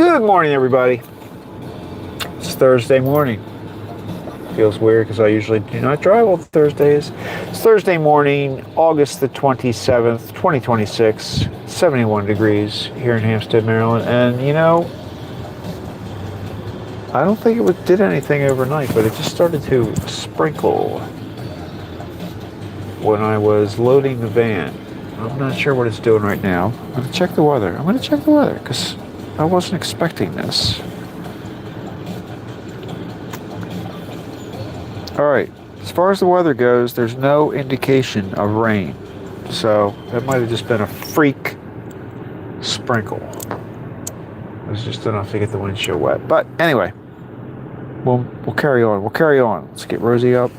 Good morning, everybody. It's Thursday morning. Feels weird because I usually do not drive on Thursdays. It's Thursday morning, August the 27th, 2026, 71 degrees here in Hampstead, Maryland. And you know, I don't think it did anything overnight, but it just started to sprinkle when I was loading the van. I'm not sure what it's doing right now. I'm going to check the weather. I'm going to check the weather because I wasn't expecting this. All right, as far as the weather goes, there's no indication of rain. So that might have just been a freak sprinkle. It was just enough to get the windshield wet. But anyway, we'll carry on. We'll carry on. Let's get Rosie up.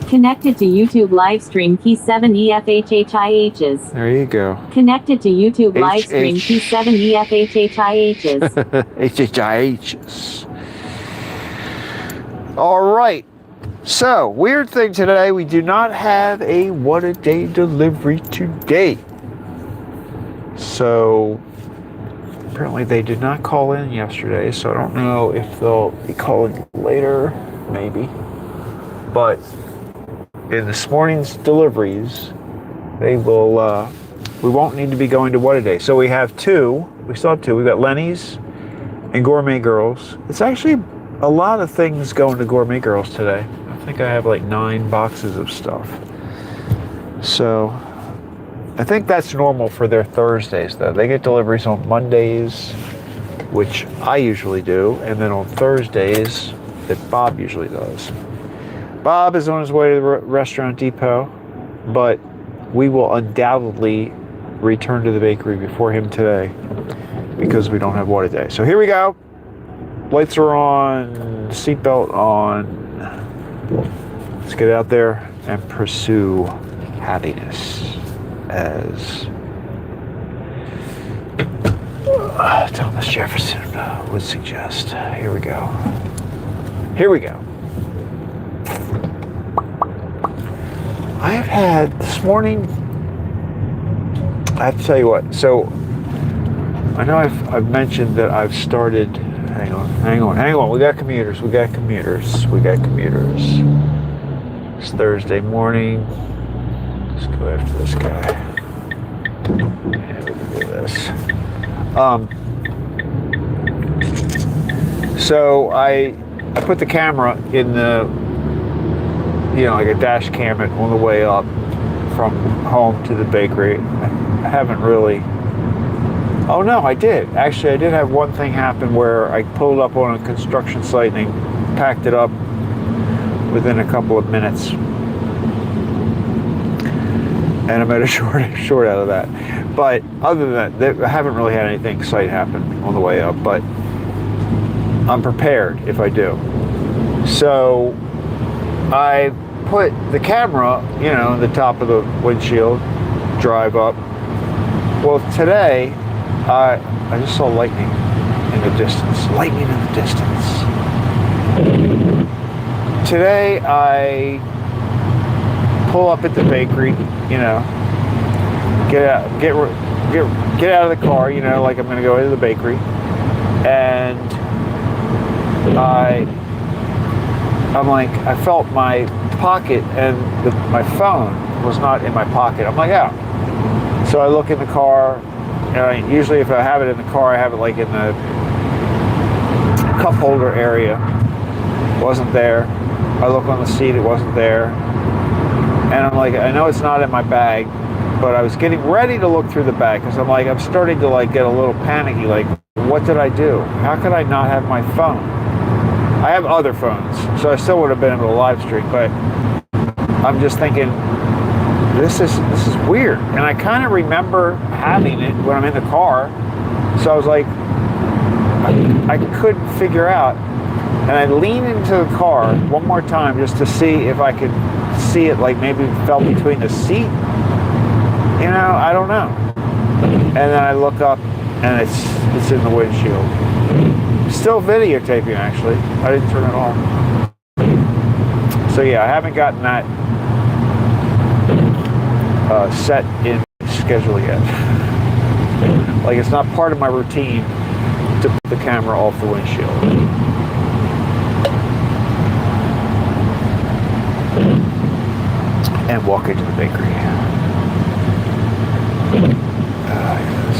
Connected to YouTube live stream key 7 EFHHIHs. There you go. Connected to YouTube live stream key 7 EFHHIHs. HHIHs. All right. So, weird thing today, we do not have a What a Day delivery today. So, apparently they did not call in yesterday, so I don't know if they'll be calling later, maybe. But in this morning's deliveries, they will, we won't need to be going to What a Day. So we have two, we still have two. We've got Lenny's and Gourmet Girls. It's actually a lot of things going to Gourmet Girls today. I think I have like 9 boxes of stuff. So I think that's normal for their Thursdays though. They get deliveries on Mondays, which I usually do, and then on Thursdays that Bob usually does. Bob is on his way to the restaurant depot, but we will undoubtedly return to the bakery before him today because we don't have What a Day. So here we go. Lights are on, seatbelt on. Let's get out there and pursue happiness as Thomas Jefferson would suggest. Here we go. Here we go. I have had this morning, I have to tell you what, so I know I've mentioned that I've started, hang on, we got commuters. It's Thursday morning, let's go after this guy, and we can do this. So I put the camera in the, like a dash cam on the way up from home to the bakery. I haven't really, oh no, I did. Actually, I did have one thing happen where I pulled up on a construction site and packed it up within a couple of minutes. And I made a short out of that. But other than that, I haven't really had anything exciting happen on the way up, but I'm prepared if I do. So I put the camera, in the top of the windshield, drive up. Well, today, I just saw lightning in the distance. Today, I pull up at the bakery, get out of the car, like I'm going to go into the bakery, and I'm like, I felt my pocket and my phone was not in my pocket. I'm like, oh. So I look in the car, and usually if I have it in the car, I have it like in the cup holder area. It wasn't there. I look on the seat, it wasn't there. And I'm like, I know it's not in my bag, but I was getting ready to look through the bag because I'm starting to get a little panicky, like, what did I do? How could I not have my phone? I have other phones, so I still would have been able to live stream, but I'm just thinking, this is weird. And I kind of remember having it when I'm in the car, so I was like, I couldn't figure out. And I leaned into the car one more time just to see if I could see it, like maybe it fell between the seat. I don't know. And then I look up, and it's in the windshield. Still videotaping, actually. I didn't turn it off. So yeah, I haven't gotten that set in schedule yet. Like, it's not part of my routine to put the camera off the windshield. And walk into the bakery. Yes.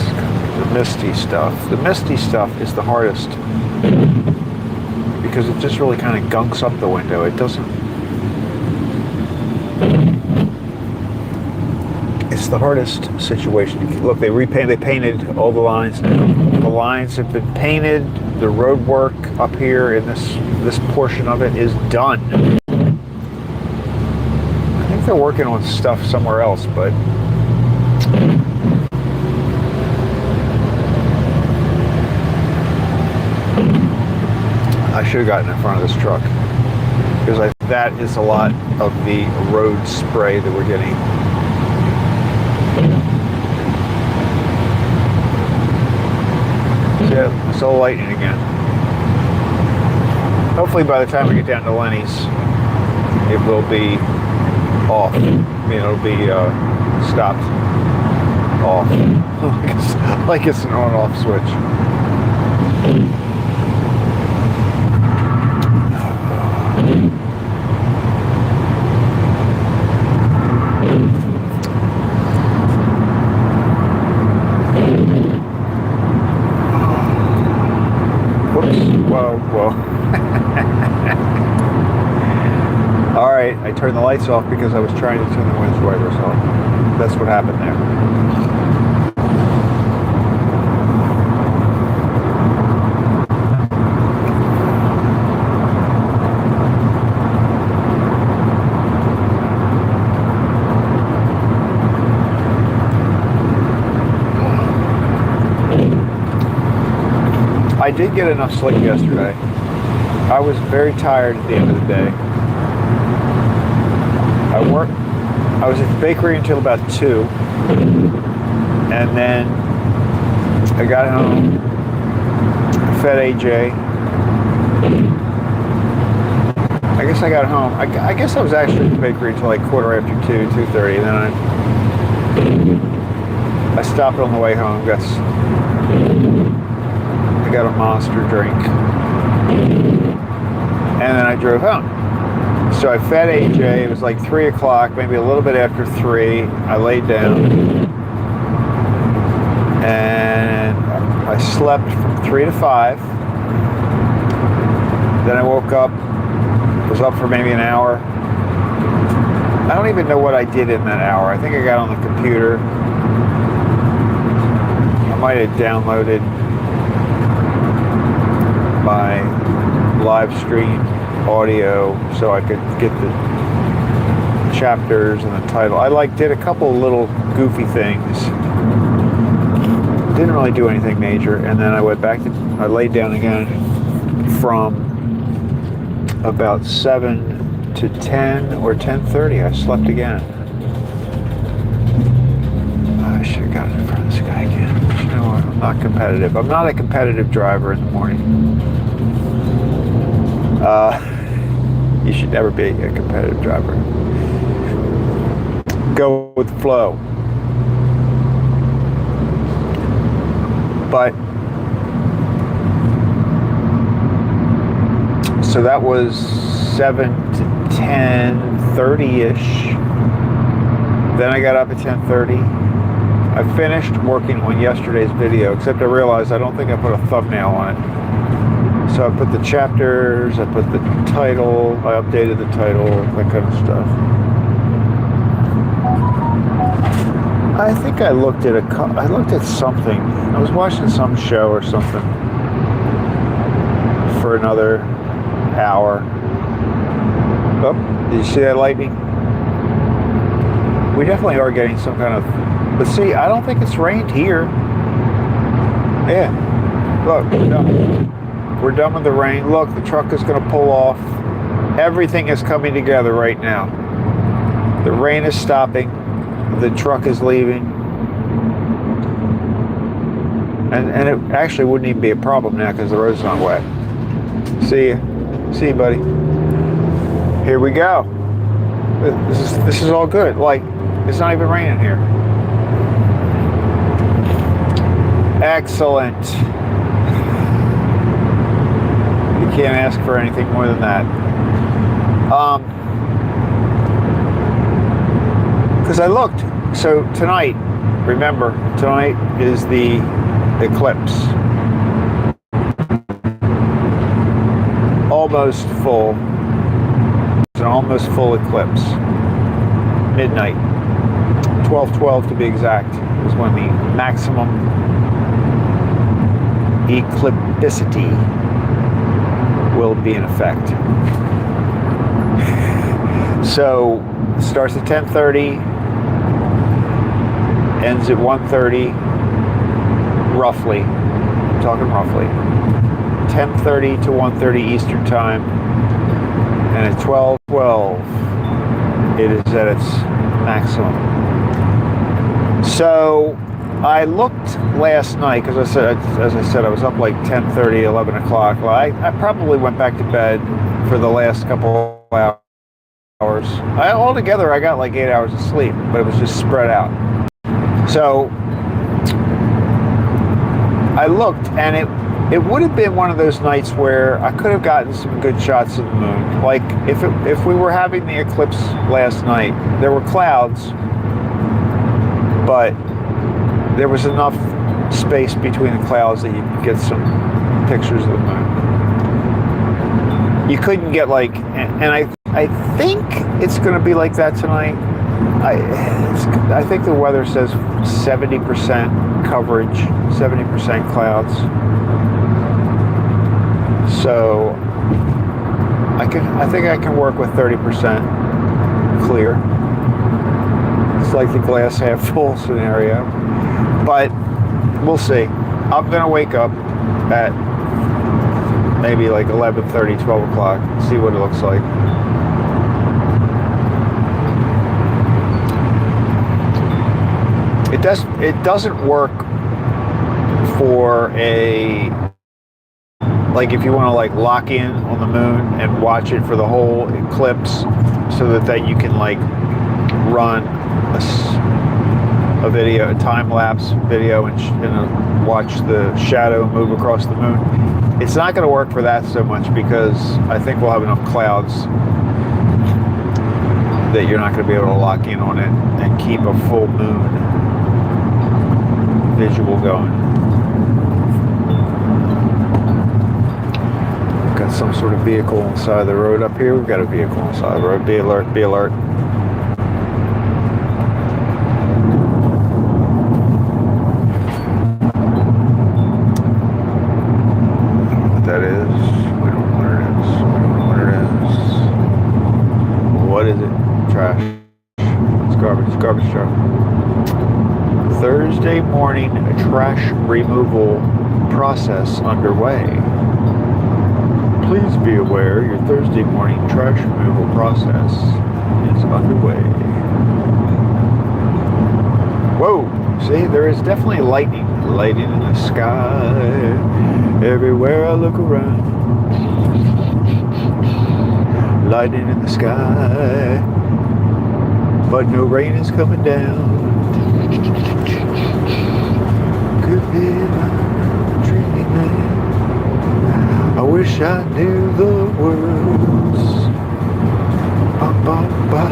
The misty stuff. The misty stuff is the hardest because it just really kind of gunks up the window. It doesn't. It's the hardest situation. Look, they painted all the lines. The lines have been painted. The road work up here in this portion of it is done. I think they're working on stuff somewhere else, but I should have gotten in front of this truck because that is a lot of the road spray that we're getting. Yeah, it's all lightning again. Hopefully by the time we get down to Lenny's, it will be off. I mean, it'll be stopped off. Like it's an on-off switch. Whoa. All right, I turned the lights off because I was trying to turn the windshield wipers off. That's what happened there. I did get enough sleep yesterday. I was very tired at the end of the day. I was at the bakery until about 2, and then I got home, fed AJ. I guess I got home. I guess I was actually at the bakery until like 2:45, 2:30, and then I stopped on the way home. I got a Monster drink, and then I drove home. So I fed AJ. It was like 3 o'clock, maybe a little bit after 3. I laid down, and I slept from 3 to 5. Then I woke up, was up for maybe an hour. I don't even know what I did in that hour. I think I got on the computer. I might have downloaded my live stream audio so I could get the chapters and the title. I did a couple little goofy things. Didn't really do anything major, and then I went back I laid down again from about 7 to 10 or 10:30. I slept again. I should have gotten in front of this guy again. But you know what? I'm not competitive. I'm not a competitive driver in the morning. You should never be a competitive driver. Go with the flow. But so that was 7 to 10:30-ish. Then I got up at 10:30. I finished working on yesterday's video, except I realized I don't think I put a thumbnail on it. So I put the chapters, I put the title, I updated the title, that kind of stuff. I think I looked at something. I was watching some show or something for another hour. Oh, did you see that lightning? We definitely are getting some kind of, but see, I don't think it's rained here. Yeah, look, no. We're done with the rain. Look, the truck is going to pull off. Everything is coming together right now. The rain is stopping. The truck is leaving. And it actually wouldn't even be a problem now because the road's not wet. See you, buddy. Here we go. This is all good. Like, it's not even raining here. Excellent. Can't ask for anything more than that. Because I looked. So tonight, remember, tonight is the eclipse. Almost full. It's an almost full eclipse. Midnight. 12:12 to be exact is when the maximum eclipticity will be in effect. So it starts at 10:30, ends at 1:30, roughly. I'm talking roughly. 10:30 to 1:30 Eastern Time, and at 12:12 it is at its maximum. So I looked last night, because as I said, I was up like 10:30, 11 o'clock. Well, I probably went back to bed for the last couple hours. Altogether, I got like 8 hours of sleep, but it was just spread out. So I looked, and it would have been one of those nights where I could have gotten some good shots of the moon. Like if we were having the eclipse last night, there were clouds, but there was enough space between the clouds that you could get some pictures of the moon. You couldn't get like, and I think it's going to be like that tonight. I think the weather says 70% coverage, 70% clouds. So I think I can work with 30% clear. It's like the glass half full scenario. But we'll see. I'm going to wake up at maybe like 11:30, 12 o'clock, see what it looks like. It doesn't work for a, like if you want to like lock in on the moon and watch it for the whole eclipse so that you can like run a video, a time-lapse video, and watch the shadow move across the moon. It's not going to work for that so much, because I think we'll have enough clouds that you're not going to be able to lock in on it and keep a full moon visual going. We've got some sort of vehicle on the side of the road up here. We've got a vehicle on the side of the road. Be alert, be alert. That is, we don't know what it is. What is it? Trash. It's garbage truck. Thursday morning trash removal process underway. Please be aware your Thursday morning trash removal process is underway. Whoa! See, there is definitely lightning in the sky. Everywhere I look around, lightning in the sky, but no rain is coming down. Could be my dreaming. I wish I knew the words. Ba, ba, ba.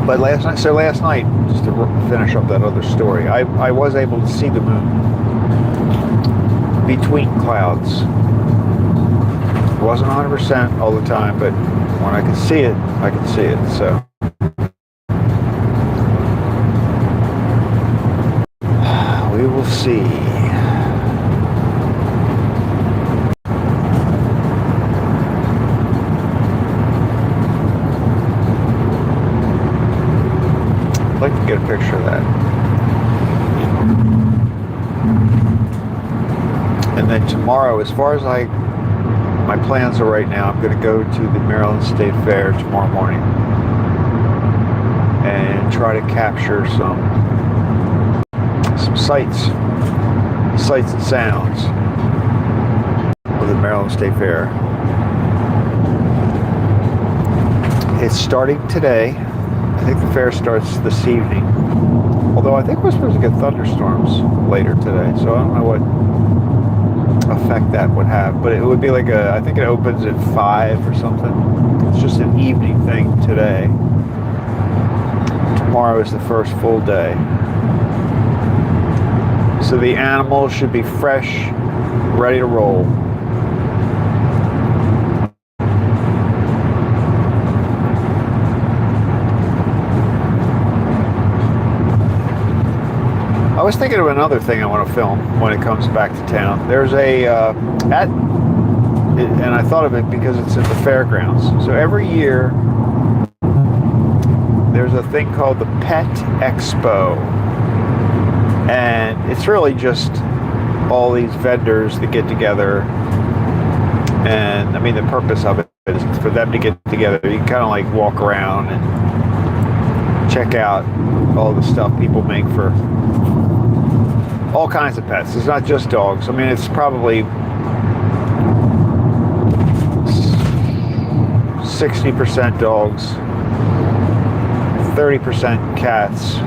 But last night, just to finish up that other story, I was able to see the moon between clouds. It wasn't 100% all the time, but when I could see it, I could see it. So we will see. tomorrow, as far as my plans are right now, I'm going to go to the Maryland State Fair tomorrow morning and try to capture some sights and sounds of the Maryland State Fair. It's starting today. I think the fair starts this evening. Although I think we're supposed to get thunderstorms later today, so I don't know what effect that would have. But it would be like I think it opens at 5 or something. It's just an evening thing today. Tomorrow is the first full day. So the animals should be fresh, ready to roll. I was thinking of another thing I want to film when it comes back to town. There's and I thought of it because it's at the fairgrounds. So every year there's a thing called the Pet Expo. And it's really just all these vendors that get together. And I mean, the purpose of it is for them to get together. You can kind of like walk around and check out all the stuff people make for all kinds of pets. It's not just dogs. I mean, it's probably 60% dogs, 30% cats,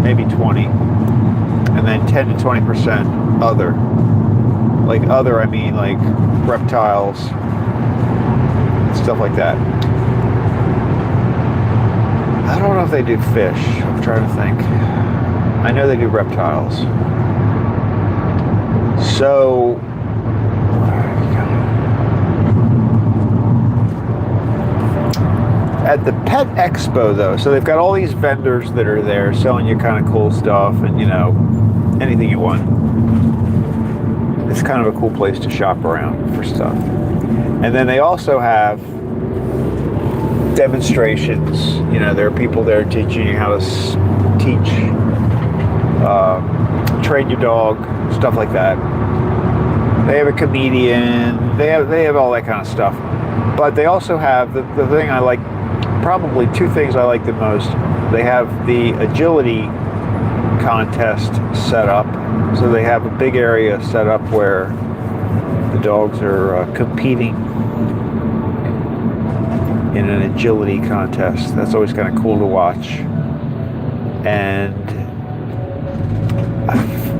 maybe 20, and then 10 to 20% other. Like other, I mean like reptiles, stuff like that. I don't know if they do fish. I'm trying to think. I know they do reptiles. So at the Pet Expo though, so they've got all these vendors that are there selling you kind of cool stuff and, you know, anything you want. It's kind of a cool place to shop around for stuff. And then they also have demonstrations. You know, there are people there teaching you how to train your dog, stuff like that. They have a comedian. They have all that kind of stuff. But they also have the thing I like, probably two things I like the most. They have the agility contest set up. So they have a big area set up where the dogs are competing in an agility contest. That's always kind of cool to watch. And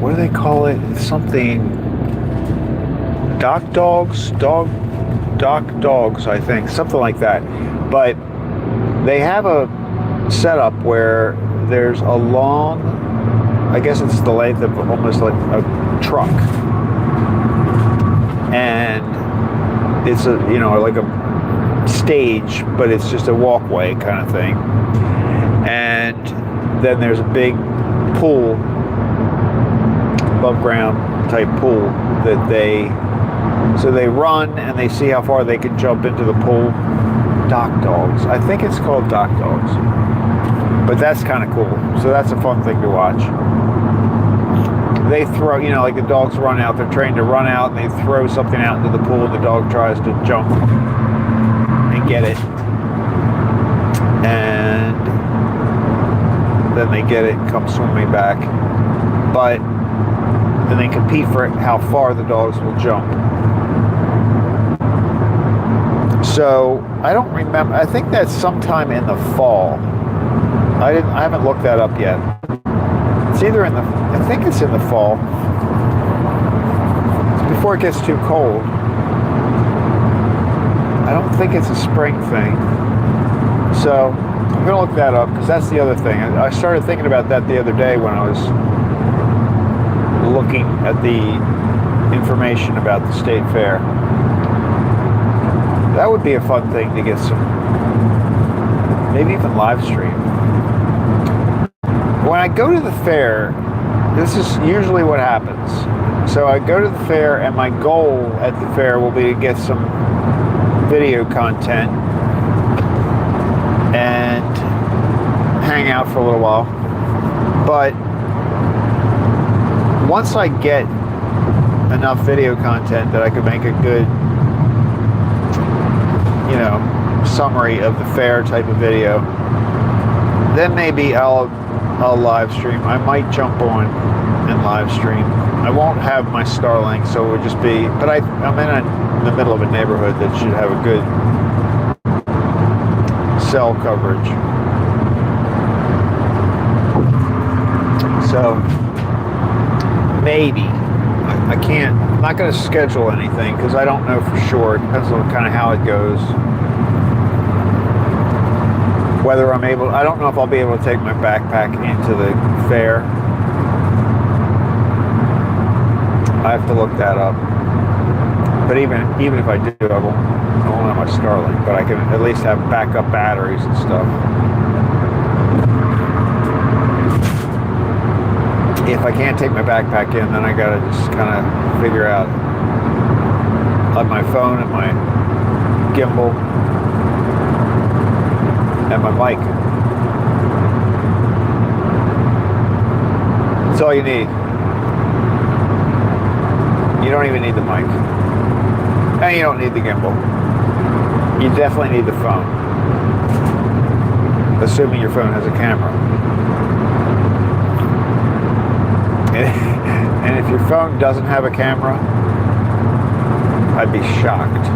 what do they call it? It's something dock dogs, I think, something like that. But they have a setup where there's a long, I guess it's the length of almost like a truck, and it's a, you know, like a stage, but it's just a walkway kind of thing. And then there's a big pool, above ground type pool that they run and they see how far they can jump into the pool. Dock dogs. I think it's called dock dogs. But that's kind of cool. So that's a fun thing to watch. They throw, you know, like the dogs run out, they're trained to run out, and they throw something out into the pool, and the dog tries to jump and get it. And then they get it and come swimming back. But then they compete for how far the dogs will jump. So I don't remember. I think that's sometime in the fall. I haven't looked that up yet. It's either in the, I think it's in the fall. It's before it gets too cold. I don't think it's a spring thing. So I'm gonna look that up because that's the other thing. I started thinking about that the other day when I was looking at the information about the state fair. That would be a fun thing to get some, maybe even live stream. When I go to the fair, this is usually what happens. So I go to the fair and my goal at the fair will be to get some video content and hang out for a little while. But once I get enough video content that I could make a good, you know, summary of the fair type of video, then maybe I'll live stream. I might jump on and live stream. I won't have my Starlink, so it would just be, but I'm in the middle of a neighborhood that should have a good cell coverage. So maybe. I'm not going to schedule anything because I don't know for sure. It depends on kind of how it goes. Whether I don't know if I'll be able to take my backpack into the fair. I have to look that up. But even if I do, I won't have my Starlink, but I can at least have backup batteries and stuff. If I can't take my backpack in, then I gotta just kind of figure out on my phone and my gimbal and my mic. That's all you need. You don't even need the mic. And you don't need the gimbal. You definitely need the phone. Assuming your phone has a camera. And if your phone doesn't have a camera, I'd be shocked.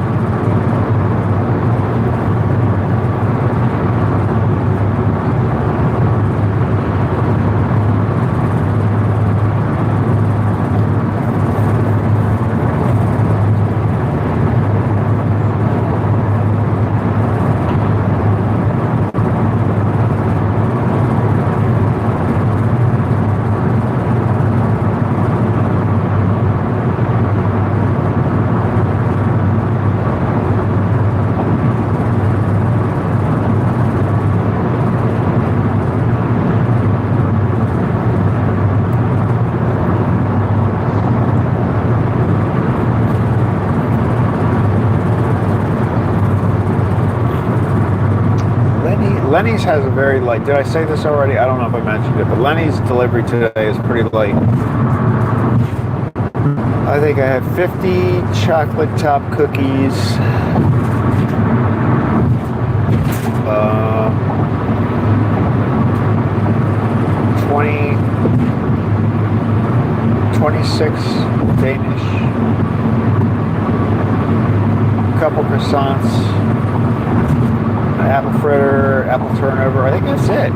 Lenny's has a very light. Did I say this already? I don't know if I mentioned it, but Lenny's delivery today is pretty light. I think I had 50 chocolate top cookies, 26 Danish, a couple croissants, apple fritter, apple turnover. I think that's it.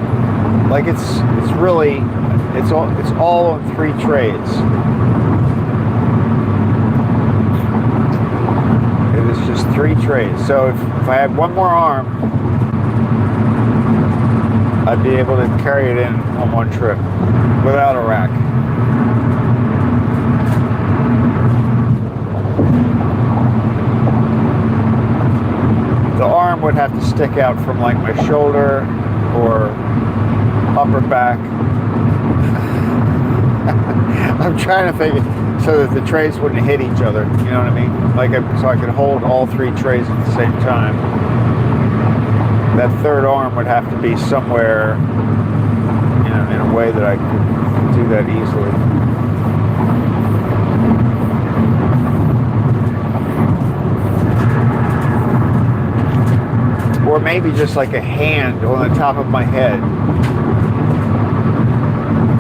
Like it's really it's all on 3 trays. It is just 3 trays. So if I had one more arm, I'd be able to carry it in on one trip without a rack. The arm would have to stick out from like my shoulder or upper back. I'm trying to think so that the trays wouldn't hit each other. You know what I mean? So I could hold all 3 trays at the same time. That third arm would have to be somewhere, you know, in a way that I could do that easily. Or maybe just like a hand on the top of my head.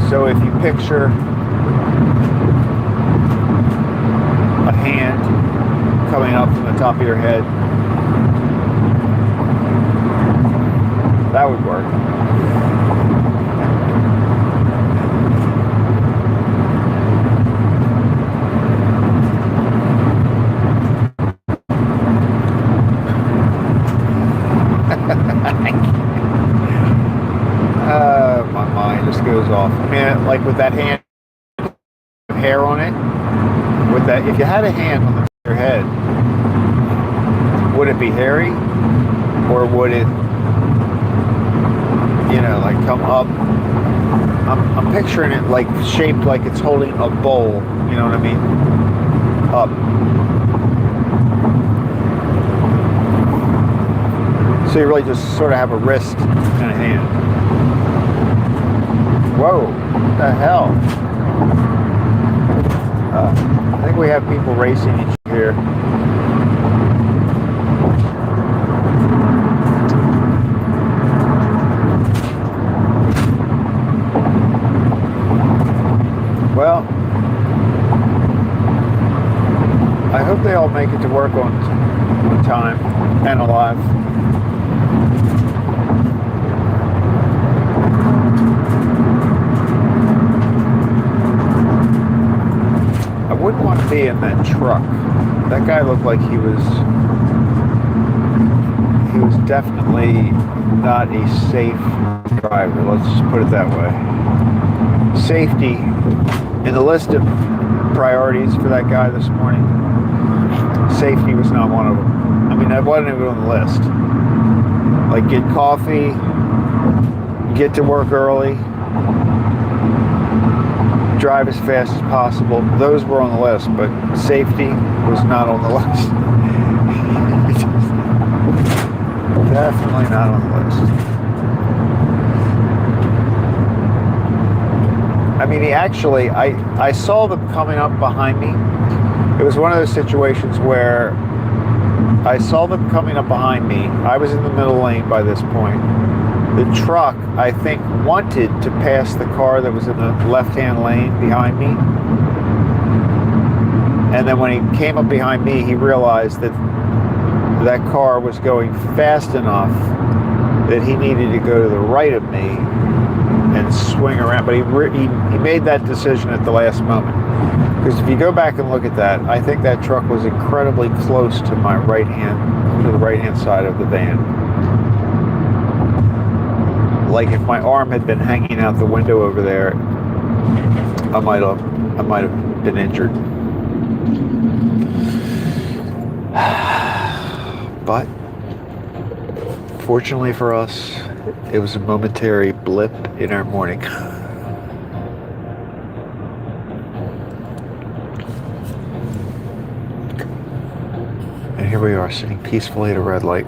So if you picture a hand coming up from the top of your head, that would work. My mind just goes off. I mean, like with that hand, hair on it. With that, if you had a hand on your head, would it be hairy, or would it, you know, like come up? I'm picturing it like shaped like it's holding a bowl. You know what I mean? Up. So you really just sort of have a wrist and a hand. Whoa, what the hell? I think we have people racing each here. Well, I hope they all make it to work on time and alive. I wouldn't want to be in that truck. That guy looked like he was definitely not a safe driver. Let's just put it that way. Safety in the list of priorities for that guy this morning, safety was not one of them. I mean, that wasn't even on the list. Like, get coffee, get to work early, drive as fast as possible. Those were on the list, but safety was not on the list. Definitely not on the list. I mean, I saw them coming up behind me. It was one of those situations where I saw them coming up behind me. I was in the middle lane by this point. The truck, I think, wanted to pass the car that was in the left-hand lane behind me. And then when he came up behind me, he realized that that car was going fast enough that he needed to go to the right of me and swing around. But he made that decision at the last moment. Because if you go back and look at that, I think that truck was incredibly close to my to the right-hand side of the van. Like, if my arm had been hanging out the window over there, I might have been injured. But fortunately for us, it was a momentary blip in our morning. And here we are, sitting peacefully at a red light.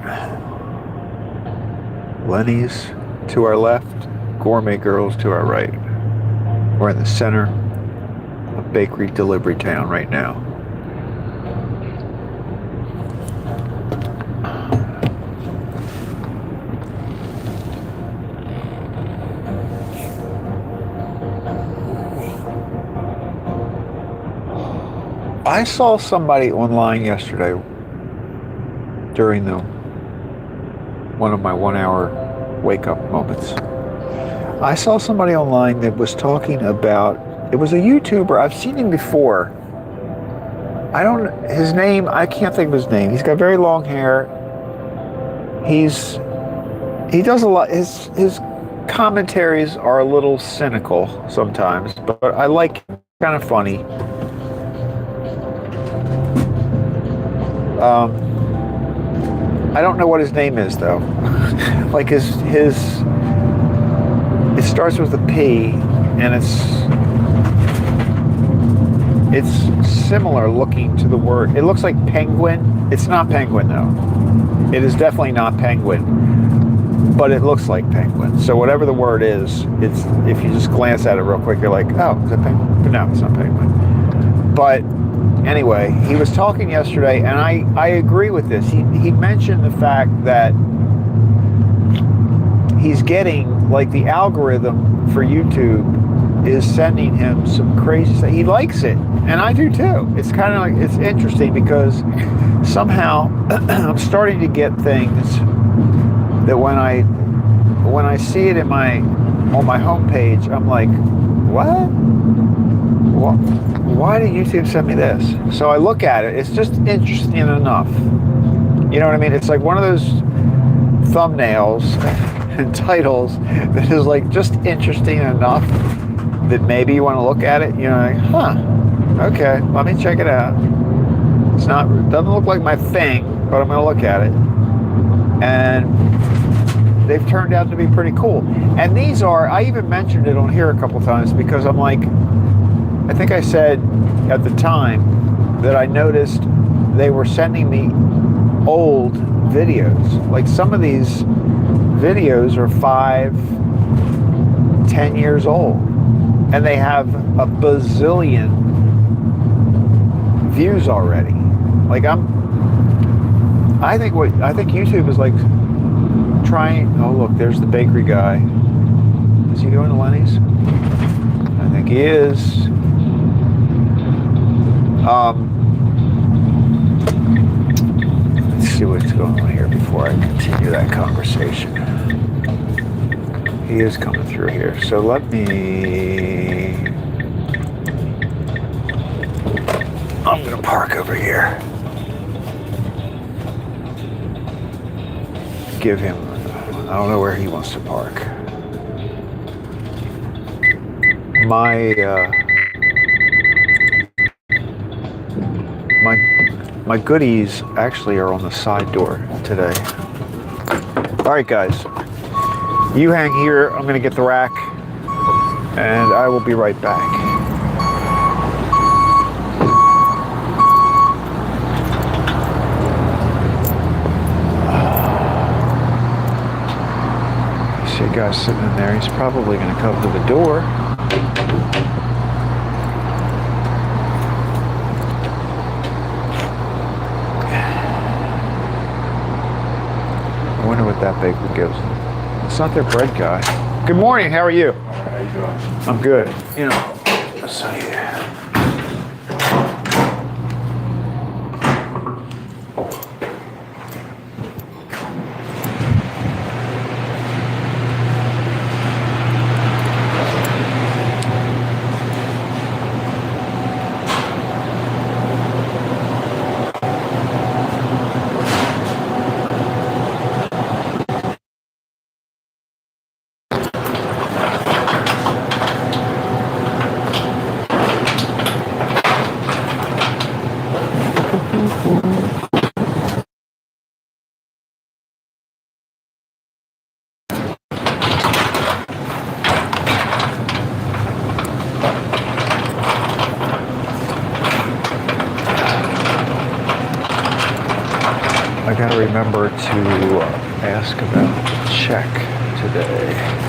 Lenny's to our left, Gourmet Girls to our right. We're in the center of bakery delivery town right now. I saw somebody online yesterday during one of my 1 hour wake up moments. I saw somebody online that was talking about, it was a YouTuber, I've seen him before. His name, I can't think of his name. He's got very long hair. He does a lot, his commentaries are a little cynical sometimes, but I like him, kind of funny. I don't know what his name is though. Like it starts with a P, and it's similar looking to the word. It looks like penguin. It's not penguin though. It is definitely not penguin, but it looks like penguin. So whatever the word is, if you just glance at it real quick, you're like, oh, is that penguin? But no, it's not penguin. But anyway, he was talking yesterday, and I agree with this. He mentioned the fact that he's getting, like, the algorithm for YouTube is sending him some crazy stuff. He likes it, and I do too. It's kind of like, it's interesting because somehow I'm starting to get things that when I see it on my homepage, I'm like, what? Why did YouTube send me this? So I look at it. It's just interesting enough. You know what I mean? It's like one of those thumbnails and titles that is like just interesting enough that maybe you want to look at it. You know, like, huh? Okay, let me check it out. Doesn't look like my thing, but I'm going to look at it. And they've turned out to be pretty cool. And these are, I even mentioned it on here a couple times because I'm like, I think I said at the time that I noticed they were sending me old videos. Like some of these videos are 5, 10 years old. And they have a bazillion views already. Like I think YouTube is like trying. Oh look, there's the bakery guy. Is he going to Lenny's? I think he is. Let's see what's going on here before I continue that conversation. He is coming through here, so let me. I'm gonna park over here. Give him. I don't know where he wants to park. My goodies actually are on the side door today. All right, guys. You hang here. I'm going to get the rack, and I will be right back. See a guy sitting in there. He's probably going to come to the door. I wonder what that baker gives them. It's not their bread guy. Good morning. How are you? How you doing? I'm good. You know, so yeah. I gotta remember to ask about the check today.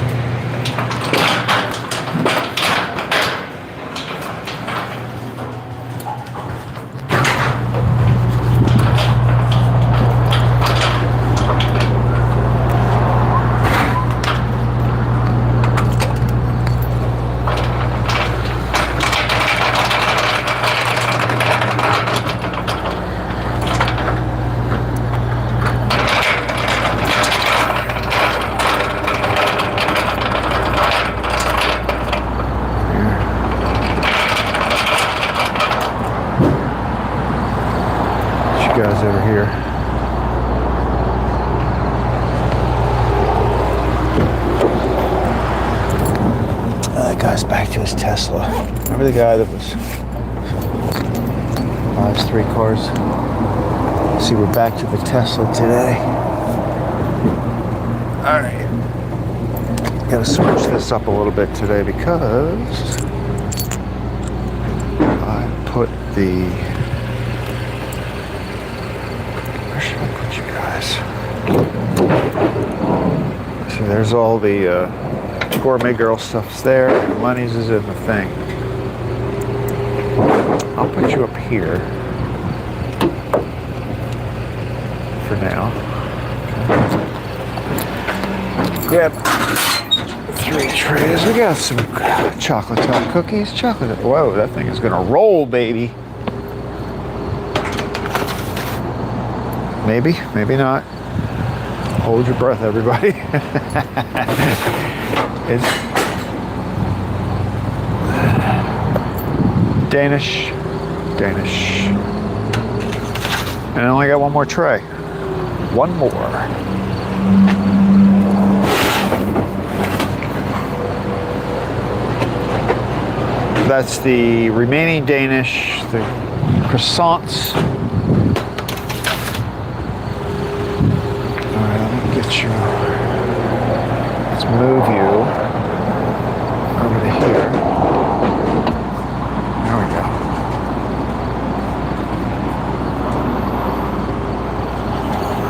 Guys over here. That guy's back to his Tesla. Remember the guy that buys 3 cars? See, we're back to the Tesla today. All right. Gotta switch this up a little bit today because I put the. So there's all the Gourmet girl stuff's there, and Lenny's is in the thing. I'll put you up here for now. Grab 3 trays. We got some chocolate top cookies. Chocolate. Whoa, that thing is gonna roll, baby. Maybe, maybe not. Hold your breath, everybody. It's Danish. And I only got one more tray. One more. That's the remaining Danish, the croissants. Get you. Let's move you over to here. There we go.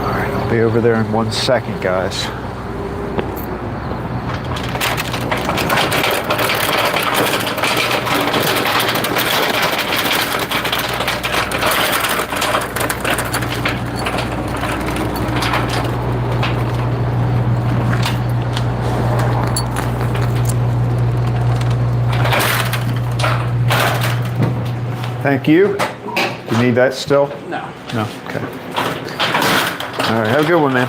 All right, I'll be over there in 1 second, guys. Thank you. You need that still? No. No? Okay. All right, have a good one, man.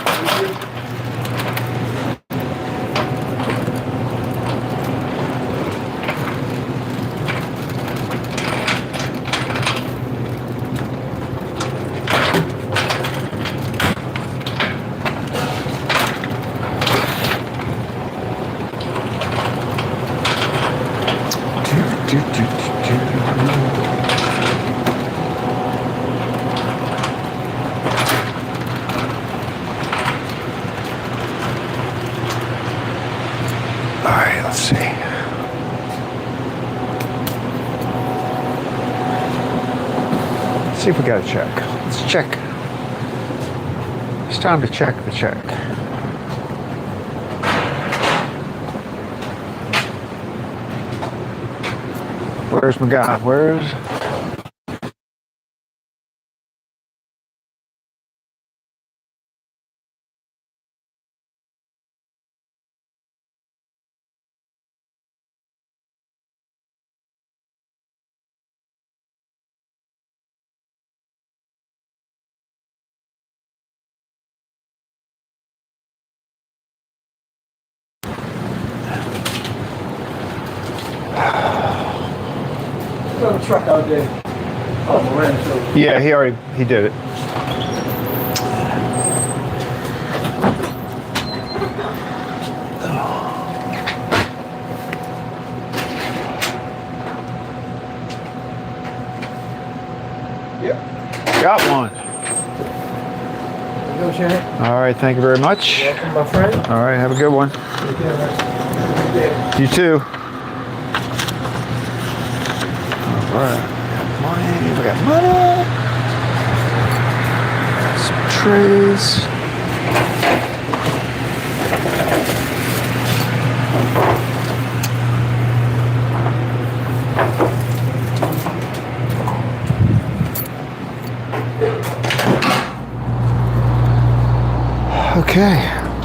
All right, let's see. Let's see if we got a check. Let's check. It's time to check the check. Where's my guy? Where's... Got a truck out there. Oh, Lorenzo. Yeah, he did it. Yep. Got one. There you go, Shannon. All right, thank you very much. Welcome, my friend. All right, have a good one. Take care, man. Yeah. You too. All right, money. We got money. Some trays. Okay,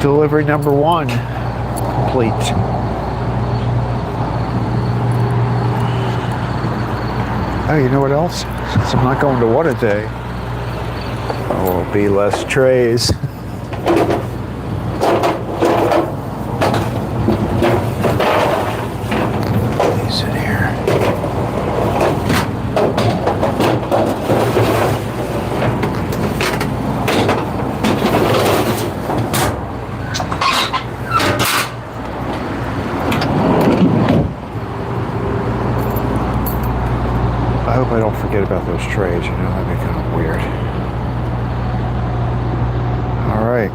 delivery number 1 complete. Oh, you know what else? Since I'm not going to water day, there will be less trays. These in here. I hope I don't forget about those trays, you know, that'd be kind of weird. All right.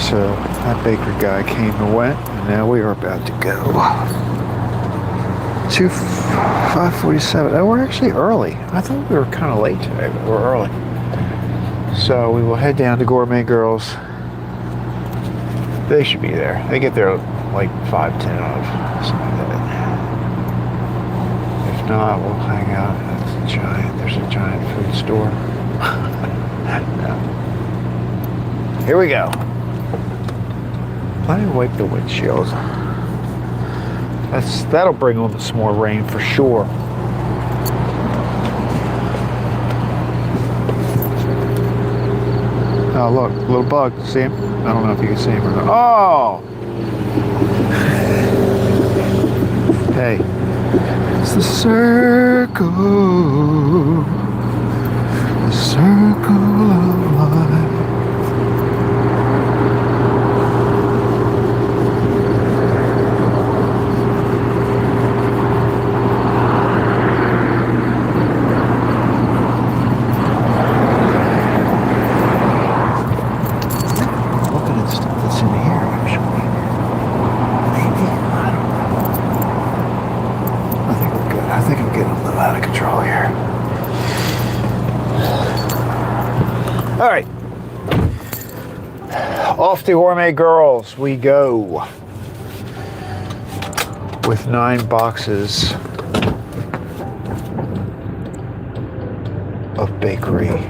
So that bakery guy came and went, and now we are about to go. 5:47. Oh, we're actually early. I thought we were kind of late today, but we're early. So we will head down to Gourmet Girls. They should be there. They get there like 5:10 of something like that. If not, we'll hang out at the giant. There's a giant food store. No. Here we go. Let me wipe the windshield. That'll bring on some more rain for sure. Oh look, little bug. See him? I don't know if you can see him or not. Oh! Hey. It's the circle. The circle of life. All right, off to Gourmet Girls we go with 9 boxes of bakery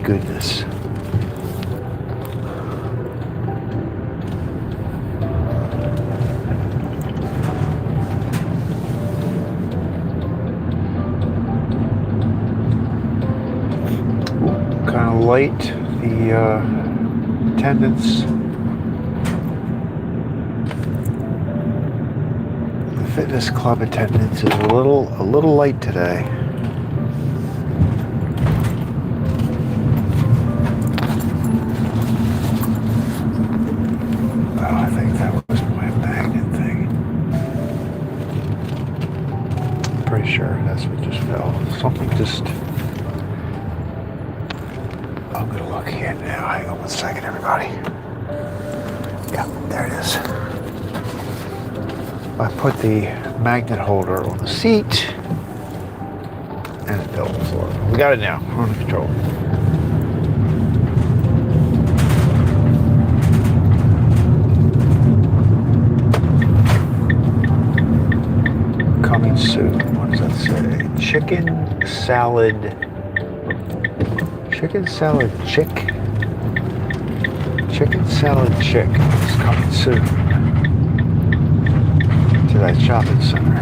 goodness. kind of light. The attendance, the fitness club attendance is a little light today. Oh, I think that was my magnet thing. Pretty sure that's what just fell. Something just. I'm gonna look here now. Hang on one second, everybody. Yeah, there it is. I put the magnet holder on the seat and it fell on the floor. We got it now, under control. Coming soon. What does that say? Chicken salad chick. Chicken salad chick is coming soon to that shopping center.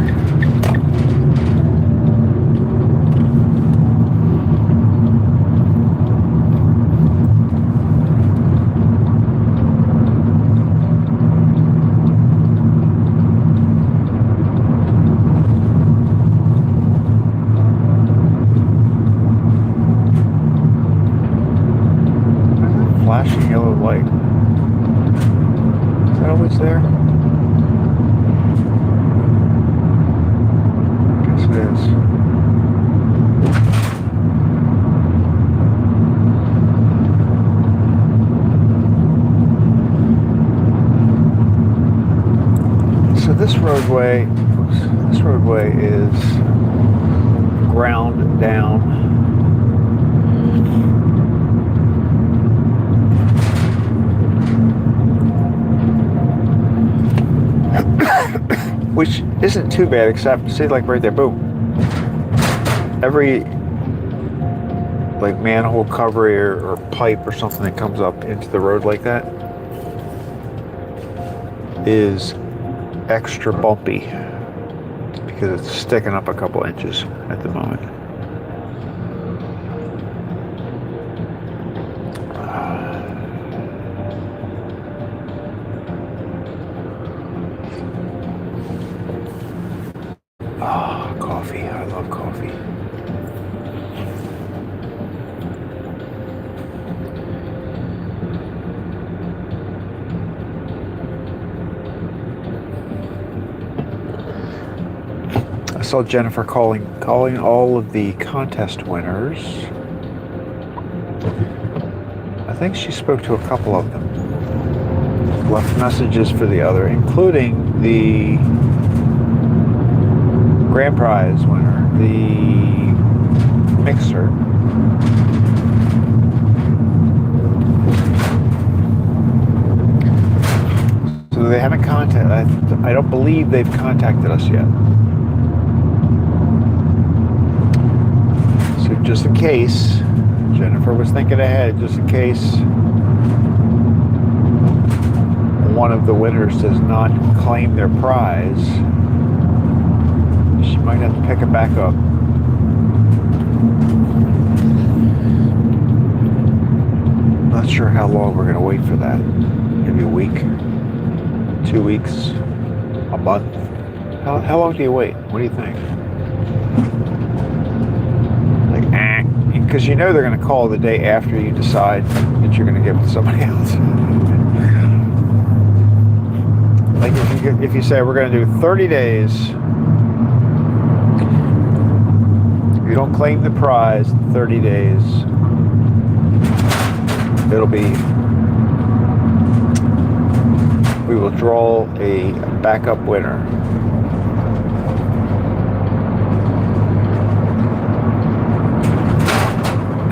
Flashing yellow light. Is that always there? I guess it is. So this roadway is ground down. Which isn't too bad, except see, like right there, boom. Every like manhole cover or pipe or something that comes up into the road like that is extra bumpy because it's sticking up a couple inches at the moment. Coffee. I love coffee. I saw Jennifer calling all of the contest winners. I think she spoke to a couple of them. Left messages for the other, including the grand prize winner, the mixer. So they haven't contacted. I don't believe they've contacted us yet. So just in case, Jennifer was thinking ahead, just in case one of the winners does not claim their prize, she might have to pick it back up. Not sure how long we're going to wait for that. Maybe a week, 2 weeks, a month. How long do you wait? What do you think? Like, because you know they're going to call the day after you decide that you're going to give it to somebody else. Like if you say we're going to do 30 days. If you don't claim the prize in 30 days, we will draw a backup winner.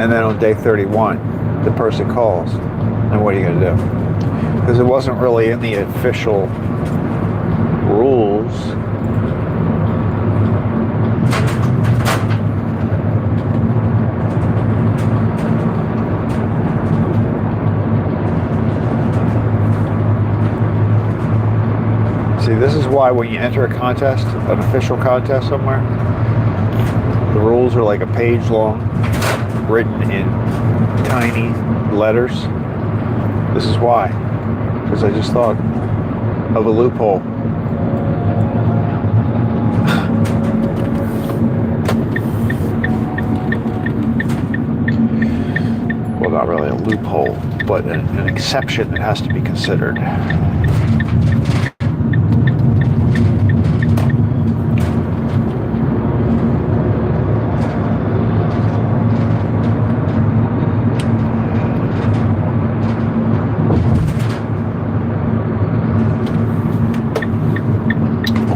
And then on day 31, the person calls. And what are you going to do? Because it wasn't really in the official rules. See, this is why when you enter a contest, an official contest somewhere, the rules are like a page long. written in tiny letters. This is why. Because I just thought of a loophole. Well, not really a loophole, but an exception that has to be considered.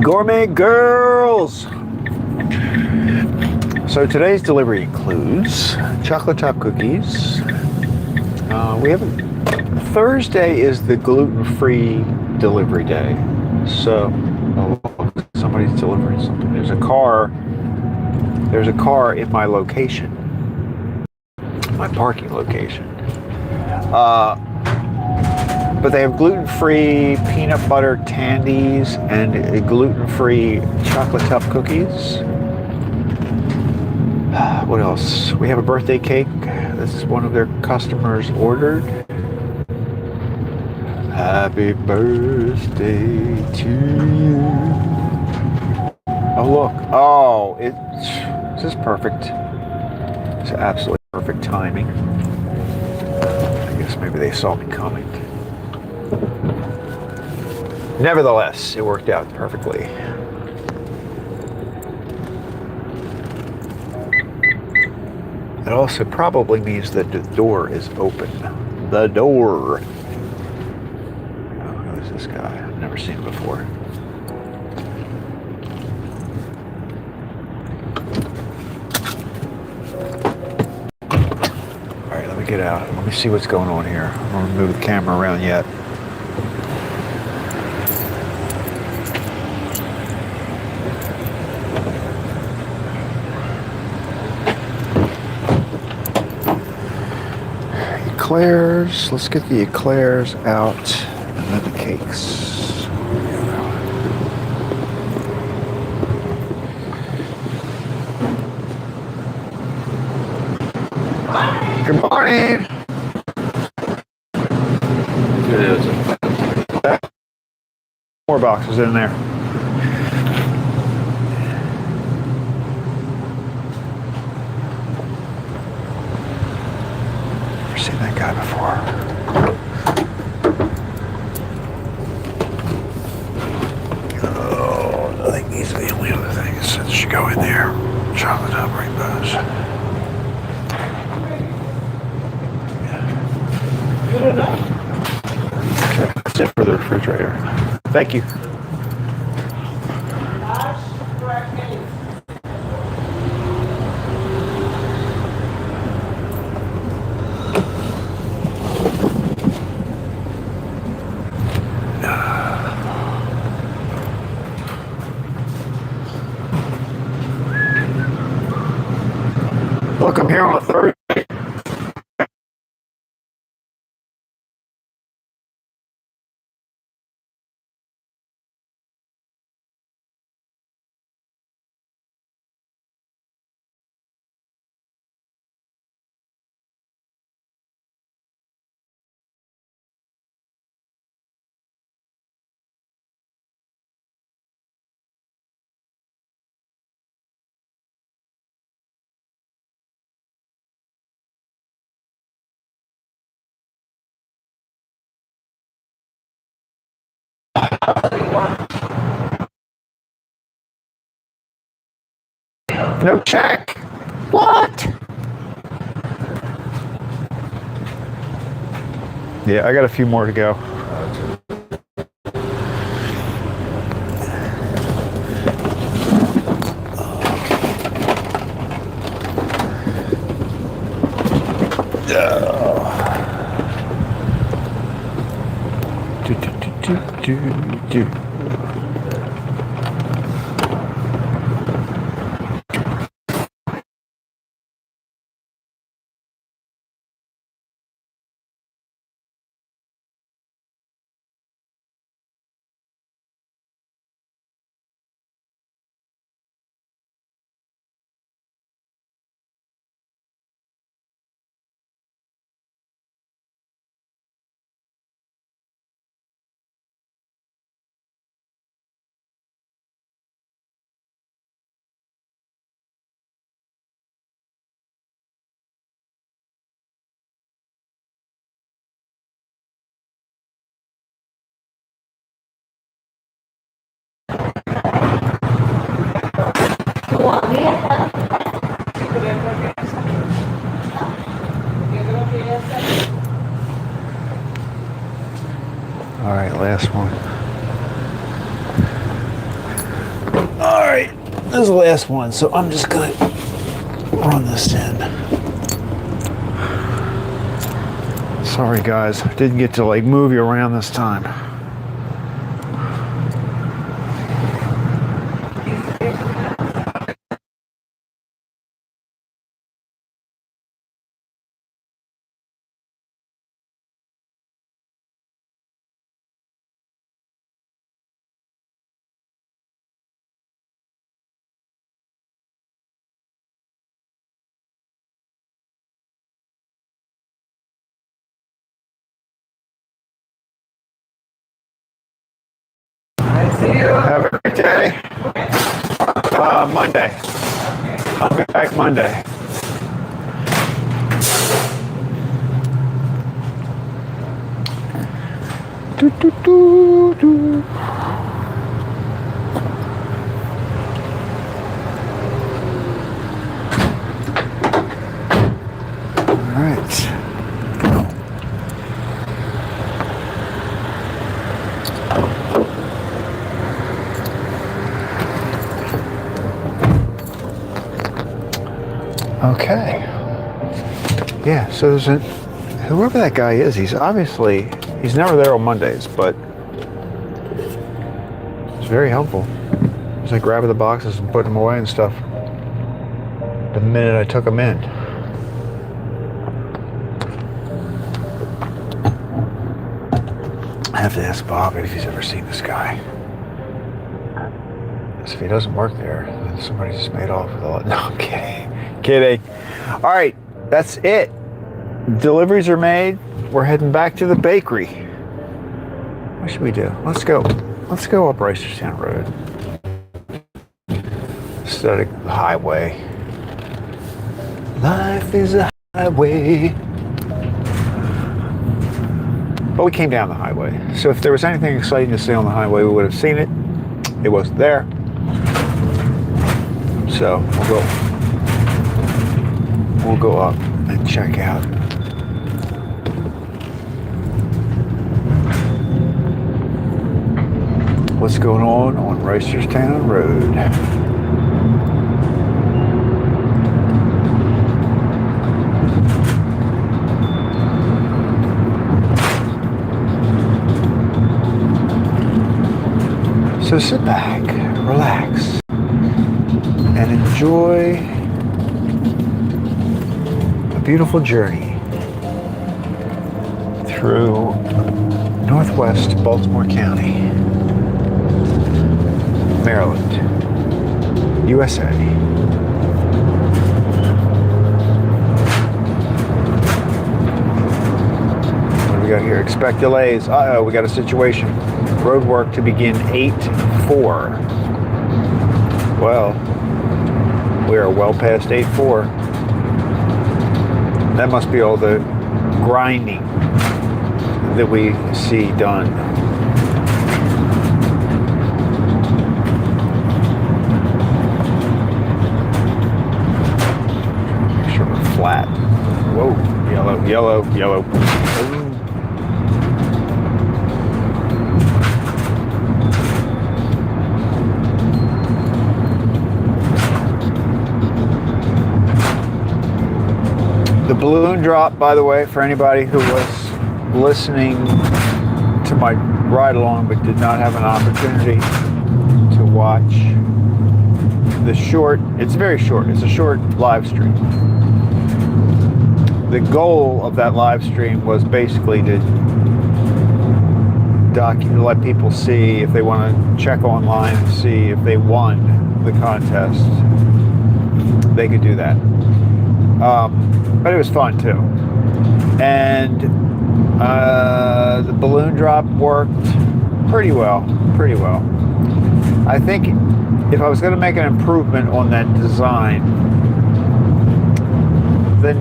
Gourmet girls! So today's delivery includes chocolate chip cookies. Thursday is the gluten-free delivery day. So somebody's delivering something. There's a car in my location, my parking location. But they have gluten-free peanut butter tandies and gluten-free chocolate chip cookies. What else? We have a birthday cake. This is one of their customers ordered. Happy birthday to you. Oh, look. Oh, this is perfect. It's absolutely perfect timing. I guess maybe they saw me coming. Nevertheless, it worked out perfectly. It also probably means that the door is open. The door. Oh, who is this guy? I've never seen him before. All right, let me get out. Let me see what's going on here. I don't want to move the camera around yet. Eclairs. Let's get the eclairs out and then the cakes. Good morning. More boxes in there. Never seen that guy before. Oh, I think these are the only other things that should go in there. Chocolate up rainbows. Good enough. Okay, that's it for the refrigerator. Thank you. Look, I'm here on a Thursday. No check. What? Yeah, I got a few more to go. Do. All right, last one. All right, this is the last one, so I'm just gonna run this in. Sorry guys, didn't get to like move you around this time. Have a great day. Monday. I'll be back Monday. Do, do, do, do. All right. Okay. Yeah, so there's whoever that guy is, he's never there on Mondays, but it's very helpful. He's like grabbing the boxes and putting them away and stuff the minute I took them in. I have to ask Bob if he's ever seen this guy. Because if he doesn't work there, then somebody just made off with all. No, I'm kidding. Kidding. All right, that's it. Deliveries are made. We're heading back to the bakery. What should we do? Let's go up Reisterstown Road instead of the highway. Life is a highway. But we came down the highway. So if there was anything exciting to see on the highway, we would have seen it. It wasn't there. So we'll go up and check out. What's going on Reisterstown Road. So sit back, relax, and enjoy a beautiful journey through northwest Baltimore County, Maryland, USA. What do we got here? Expect delays. Uh-oh, we got a situation. Road work to begin 8-4. Well, we are well past 8-4. That must be all the grinding that we see done. Make sure we're flat. Whoa, yellow, yellow, yellow. Ooh. The balloon drop, by the way, for anybody who was listening to my ride along but did not have an opportunity to watch the short, it's very short, it's a short live stream. The goal of that live stream was basically to let people see if they want to check online and see if they won the contest, they could do that. But it was fun too. And the balloon drop worked pretty well. I think if I was going to make an improvement on that design, the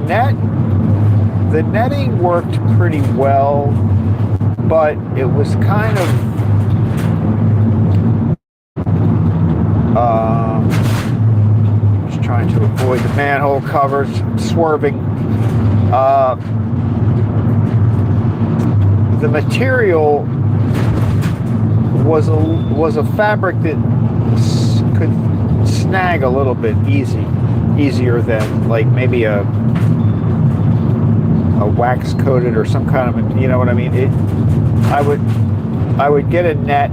netting worked pretty well, but it was kind of, trying to avoid the manhole covers, swerving. The material was a fabric that could snag a little bit easier than like maybe a wax coated or some kind of, you know what I mean? I would get a net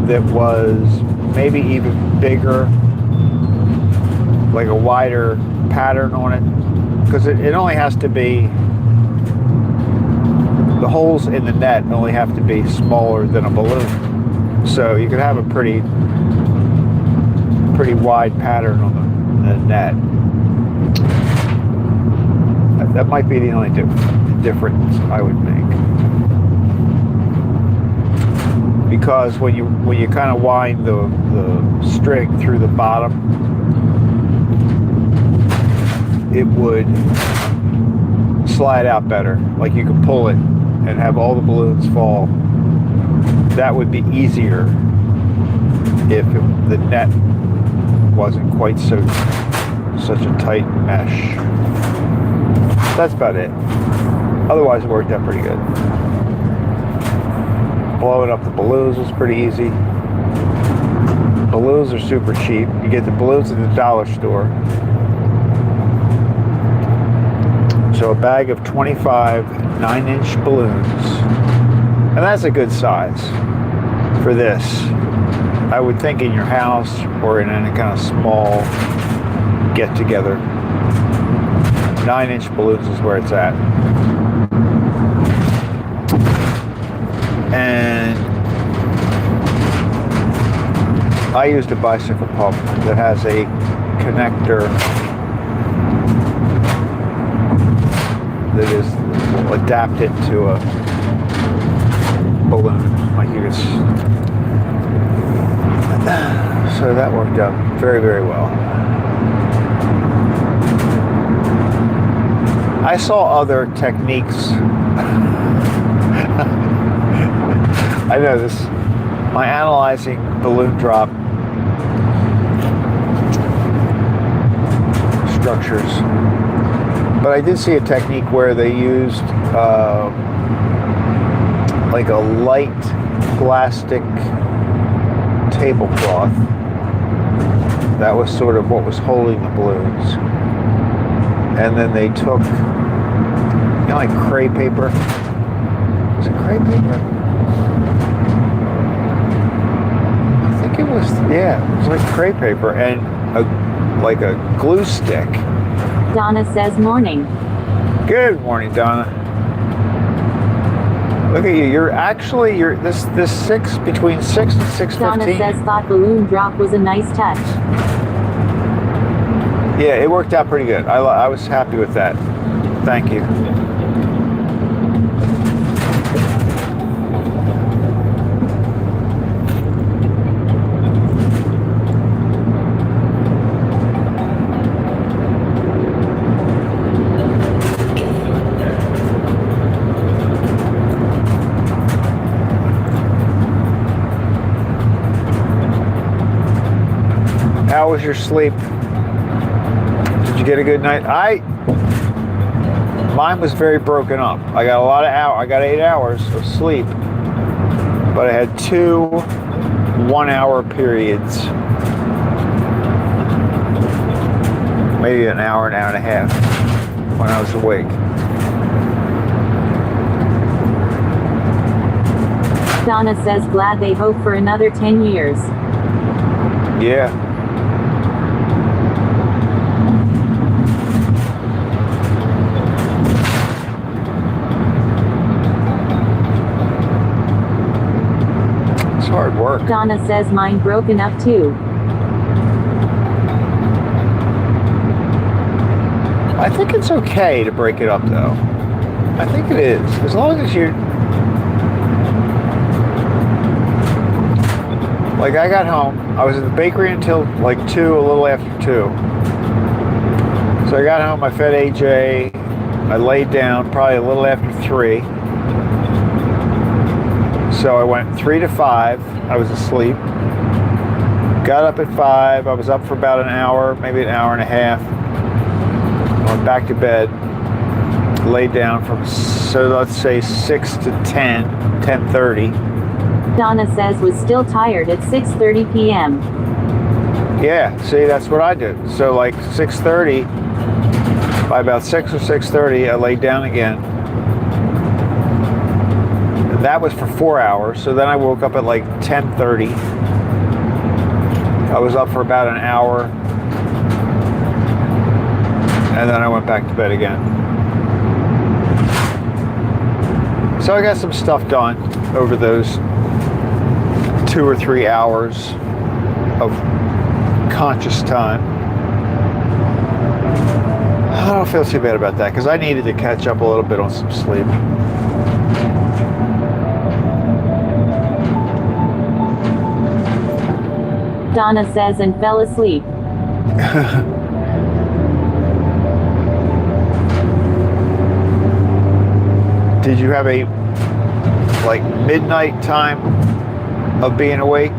that was maybe even bigger, like a wider pattern on it, because it only has to be, the holes in the net only have to be smaller than a balloon, so you could have a pretty wide pattern on the net. That might be the only difference I would make, because when you kind of wind the string through the bottom, it would slide out better. Like you could pull it and have all the balloons fall. That would be easier if the net wasn't quite such a tight mesh. That's about it. Otherwise, it worked out pretty good. Blowing up the balloons was pretty easy. Balloons are super cheap. You get the balloons at the dollar store. So a bag of 25 9-inch balloons, and that's a good size for this. I would think in your house or in any kind of small get-together, 9-inch balloons is where it's at. And I used a bicycle pump that has a connector that is adapted to a balloon, like you could. So that worked out very, very well. I saw other techniques. I know this. My analyzing balloon drop structures. But I did see a technique where they used like a light plastic tablecloth. That was sort of what was holding the balloons. And then they took, you know, like crepe paper. Was it crepe paper? I think it was, yeah, it was like crepe paper and like a glue stick. Donna says morning. Good morning, Donna. Look at you. You're this between 6 and 6:15. Donna says thought balloon drop was a nice touch. Yeah, it worked out pretty good. I was happy with that. Thank you. How was your sleep? Did you get a good night? Mine was very broken up. I got a lot of hours. I got 8 hours of sleep, but I had 2 1-hour periods, maybe an hour and a half when I was awake. Donna says glad they hope for another 10 years. Yeah. Hard work. Donna says mine broken up too. I think it's okay to break it up though. I think it is. As long as you're... Like I got home, I was at the bakery until like 2, a little after 2. So I got home, I fed AJ, I laid down probably a little after 3. So I went 3 to 5, I was asleep. Got up at 5. I was up for about an hour, maybe an hour and a half. Went back to bed. Laid down from, so let's say 6 to 10, 10:30. Donna says was still tired at 6:30 p.m. Yeah, see, that's what I did. So like 6:30, by about 6 or 6:30, I laid down again. And that was for 4 hours. So then I woke up at like 10:30. I was up for about an hour. And then I went back to bed again. So I got some stuff done over those 2 or 3 hours of conscious time. I don't feel too bad about that because I needed to catch up a little bit on some sleep. Donna says and fell asleep. Did you have a like midnight time of being awake?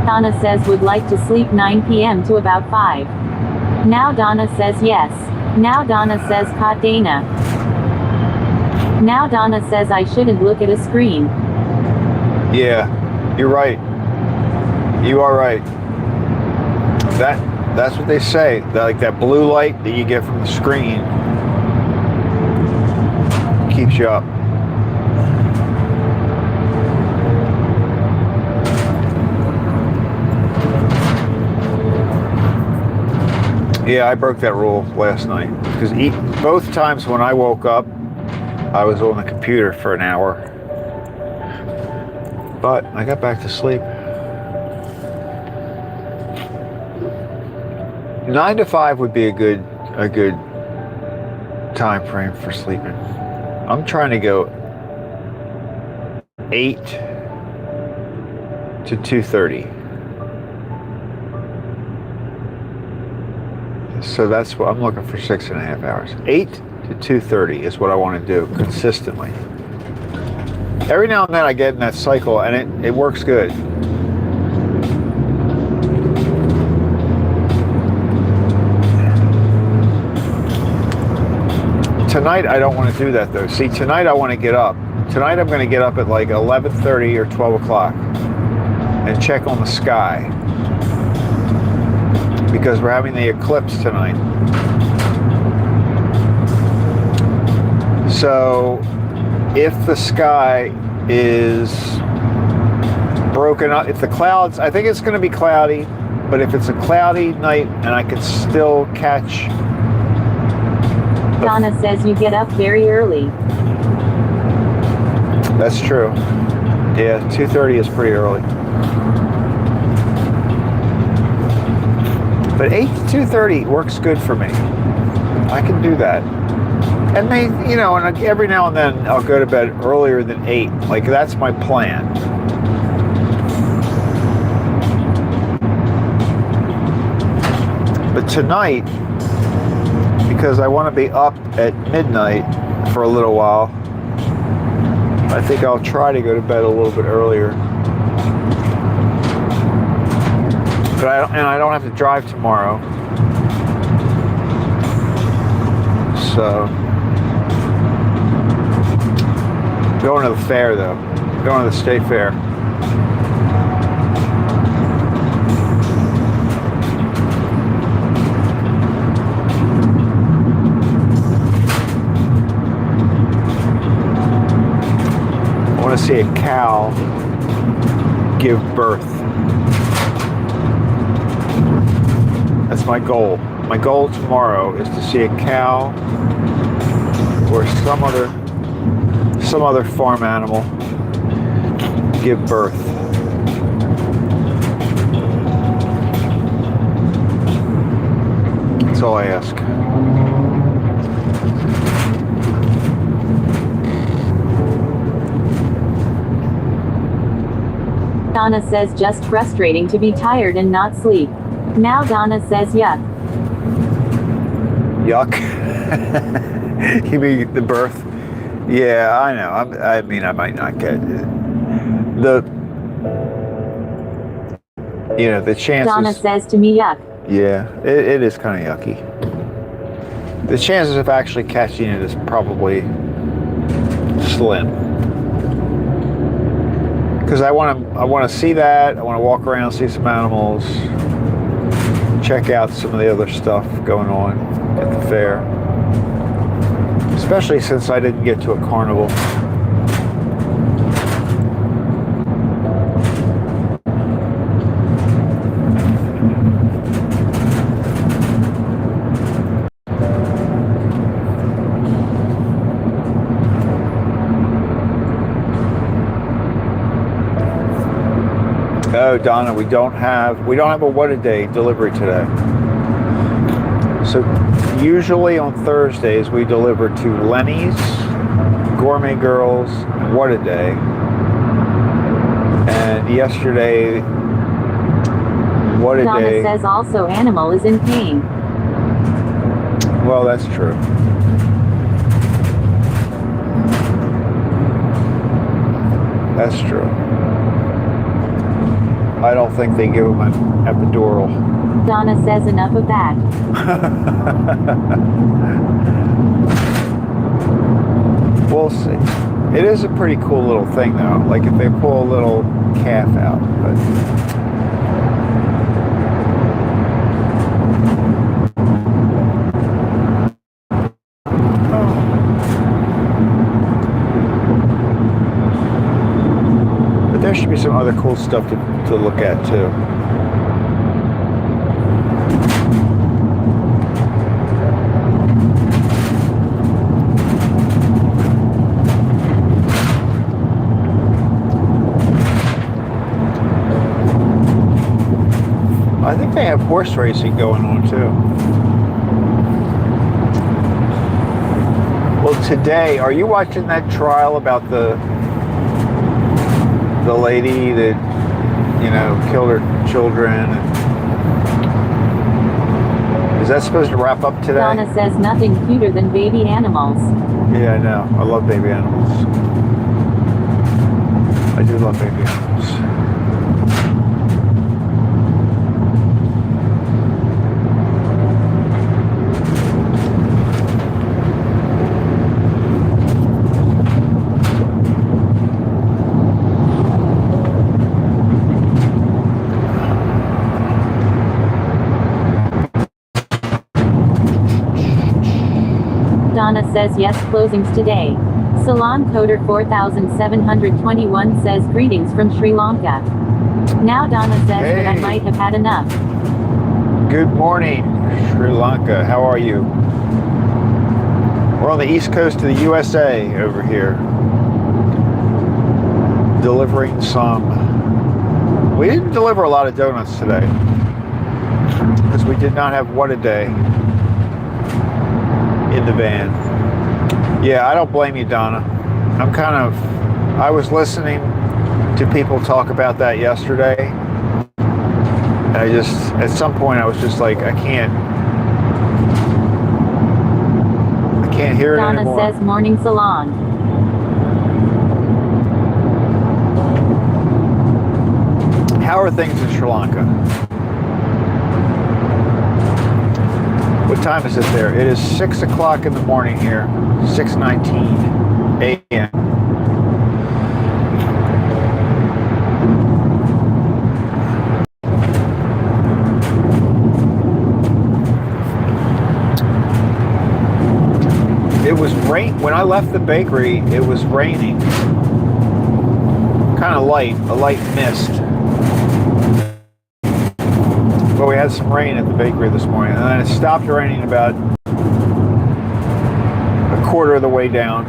Donna says would like to sleep 9 p.m. to about 5. Now Donna says yes. Now Donna says caught Dana. Now Donna says I shouldn't look at a screen. Yeah, you're right. You are right. That's what they say. Like that blue light that you get from the screen keeps you up. Yeah, I broke that rule last night because both times when I woke up, I was on the computer for an hour, but I got back to sleep. 9 to 5 would be a good time frame for sleeping. I'm trying to go 8 to 2:30. So that's what I'm looking for, 6.5 hours. 8 to 2:30 is what I want to do consistently. Every now and then I get in that cycle and it works good. Tonight I don't want to do that though. See, tonight I want to get up. Tonight I'm going to get up at like 11:30 or 12 o'clock and check on the sky. Because we're having the eclipse tonight. So if the sky is broken up, if the clouds, I think it's going to be cloudy, but if it's a cloudy night and I can still catch. Donna says you get up very early. That's true. Yeah, 2:30 is pretty early. But 8 to 2:30 works good for me. I can do that. And and every now and then I'll go to bed earlier than 8. Like that's my plan. But tonight, because I want to be up at midnight for a little while, I think I'll try to go to bed a little bit earlier. But I don't have to drive tomorrow. So, going to the fair though. Going to the state fair. I want to see a cow give birth. That's my goal. My goal tomorrow is to see a cow or some other farm animal give birth. That's all I ask. Donna says just frustrating to be tired and not sleep. Now Donna says yuck. Yuck. You mean the birth? Yeah, I know. I mean, I might not get it. The chances. Donna says to me yuck. Yeah, it is kind of yucky. The chances of actually catching it is probably slim. Because I want to see that. I want to walk around, see some animals, check out some of the other stuff going on at the fair. Especially since I didn't get to a carnival. Oh, Donna, we don't have a what a day delivery today. So usually on Thursdays we deliver to Lenny's, Gourmet Girls, and What a Day. And yesterday, What a Donna Day. says also animal is in pain. Well, that's true. That's true. I don't think they give them an epidural. Donna says enough of that. We'll see. It is a pretty cool little thing though. Like if they pull a little calf out. But there should be some other cool stuff to look at too. I think they have horse racing going on too. Well, today, are you watching that trial about the lady that, killed her children? Is that supposed to wrap up today? Donna says nothing cuter than baby animals. Yeah, I know. I love baby animals. I do love baby animals. Donna says yes, closings today. Salon Coder 4721 says greetings from Sri Lanka. Now Donna says that I might have had enough. Good morning, Sri Lanka. How are you? We're on the east coast of the USA over here. Delivering some. We didn't deliver a lot of donuts today because we did not have What a Day in the van. Yeah, I don't blame you, Donna. I was listening to people talk about that yesterday. And at some point I was just like, I can't hear it anymore. Donna says morning salon. How are things in Sri Lanka? What time is it there? It is 6 o'clock in the morning here. 6:19 a.m. It was rain when I left the bakery. It was raining, kind of light, a light mist. Well, we had some rain at the bakery this morning, and then it stopped raining about a quarter of the way down.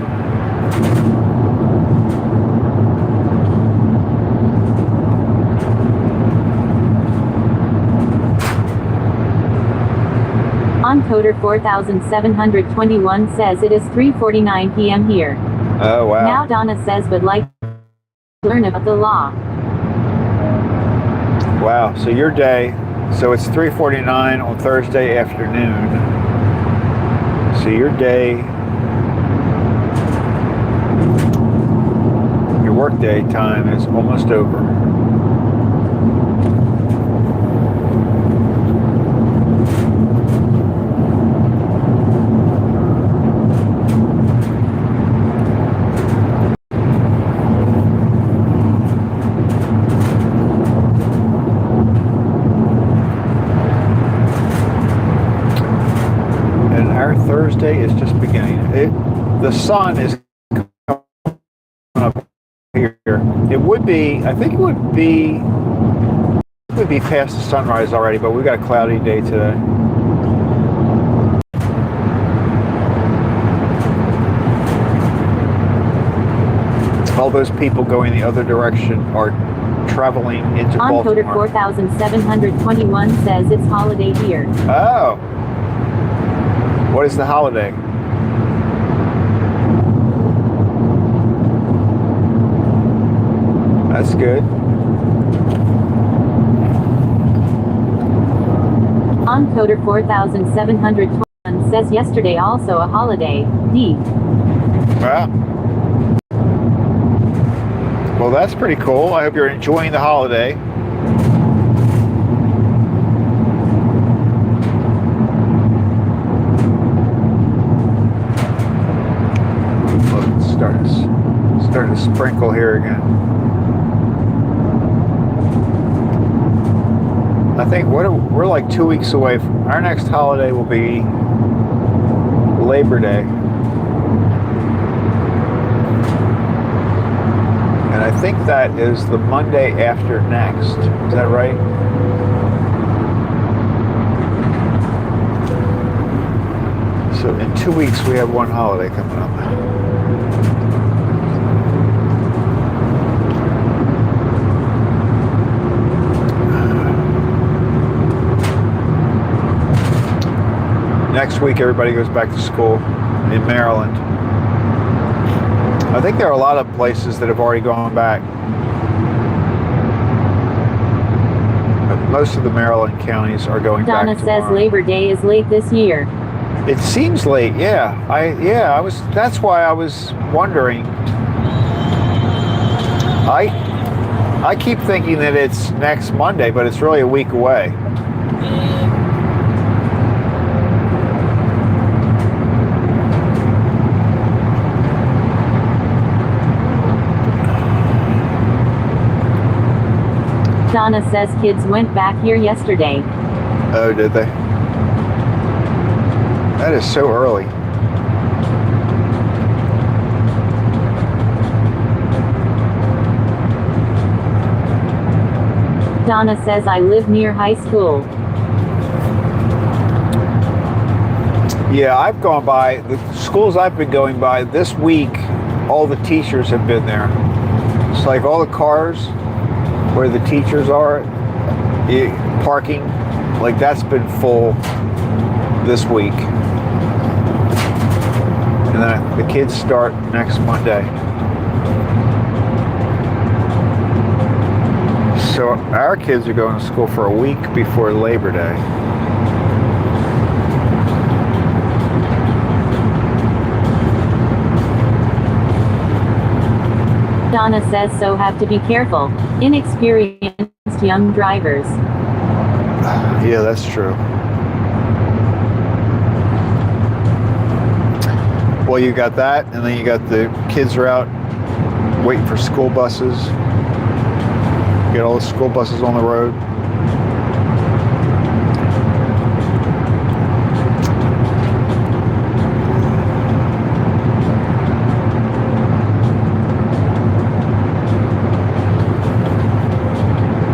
Encoder 4721 says it is 3:49 p.m. here. Oh, wow. Now Donna says would like to learn about the law. Wow, so your day, so it's 3:49 on Thursday afternoon. So your day, your workday time is almost over. Thursday is just beginning. The sun is coming up here. It would be, I think it would be past the sunrise already, but we've got a cloudy day today. All those people going the other direction are traveling into Baltimore. Encoder 4721 says it's holiday here. Oh. What is the holiday? That's good. Encoder 4721 says yesterday also a holiday. D. Wow. Well, that's pretty cool. I hope you're enjoying the holiday. Starting to sprinkle here again. I think we're like 2 weeks away from our next holiday will be Labor Day. And I think that is the Monday after next. Is that right? So in 2 weeks we have one holiday coming up. Next week, everybody goes back to school in Maryland. I think there are a lot of places that have already gone back. But most of the Maryland counties are going back Donna tomorrow. says Labor Day is late this year. It seems late, yeah. That's why I was wondering. I keep thinking that it's next Monday, but it's really a week away. Donna says kids went back here yesterday. Oh, did they? That is so early. Donna says I live near high school. Yeah, I've gone by, the schools I've been going by this week, all the teachers have been there. It's like all the cars where the teachers are, parking, like that's been full this week. And then the kids start next Monday. So our kids are going to school for a week before Labor Day. Donna says so have to be careful. Inexperienced young drivers. Yeah, that's true. Well, you got that, and then you got the kids are out waiting for school buses. You got all the school buses on the road.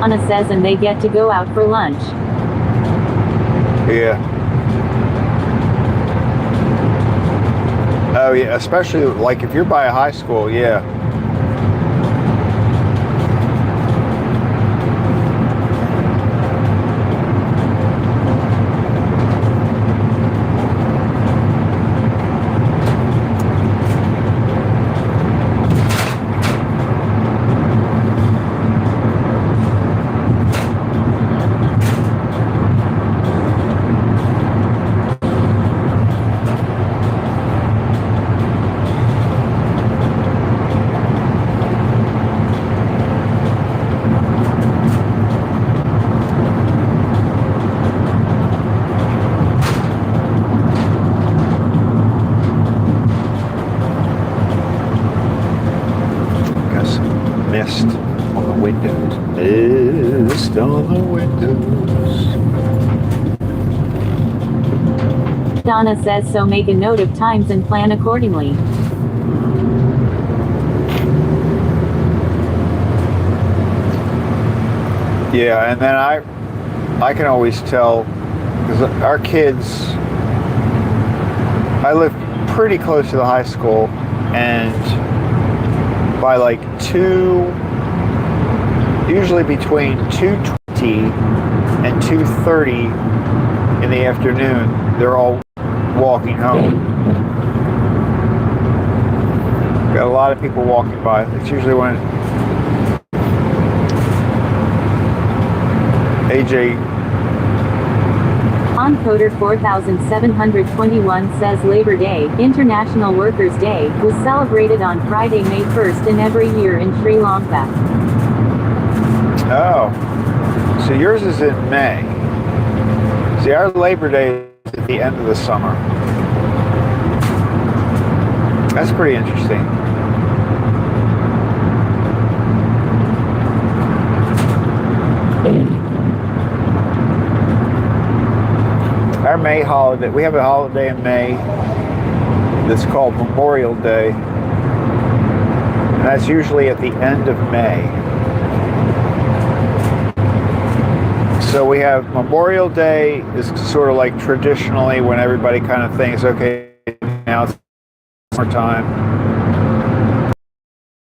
Donna says and they get to go out for lunch. Yeah. Oh yeah, especially like if you're by a high school, yeah. Mist on the windows. Mist on the windows. Donna says so, make a note of times and plan accordingly. Yeah, and then I can always tell, because our kids, I live pretty close to the high school, and by like usually between 2:20 and 2:30 in the afternoon, they're all walking home. Got a lot of people walking by. It's usually when AJ. Encoder 4721 says Labor Day, International Workers' Day, was celebrated on Friday, May 1st in every year in Sri Lanka. Oh, so yours is in May. See, our Labor Day is at the end of the summer. That's pretty interesting. Our May holiday, we have a holiday in May that's called Memorial Day, and that's usually at the end of May. So we have Memorial Day is sort of like traditionally when everybody kind of thinks, okay, now it's summertime,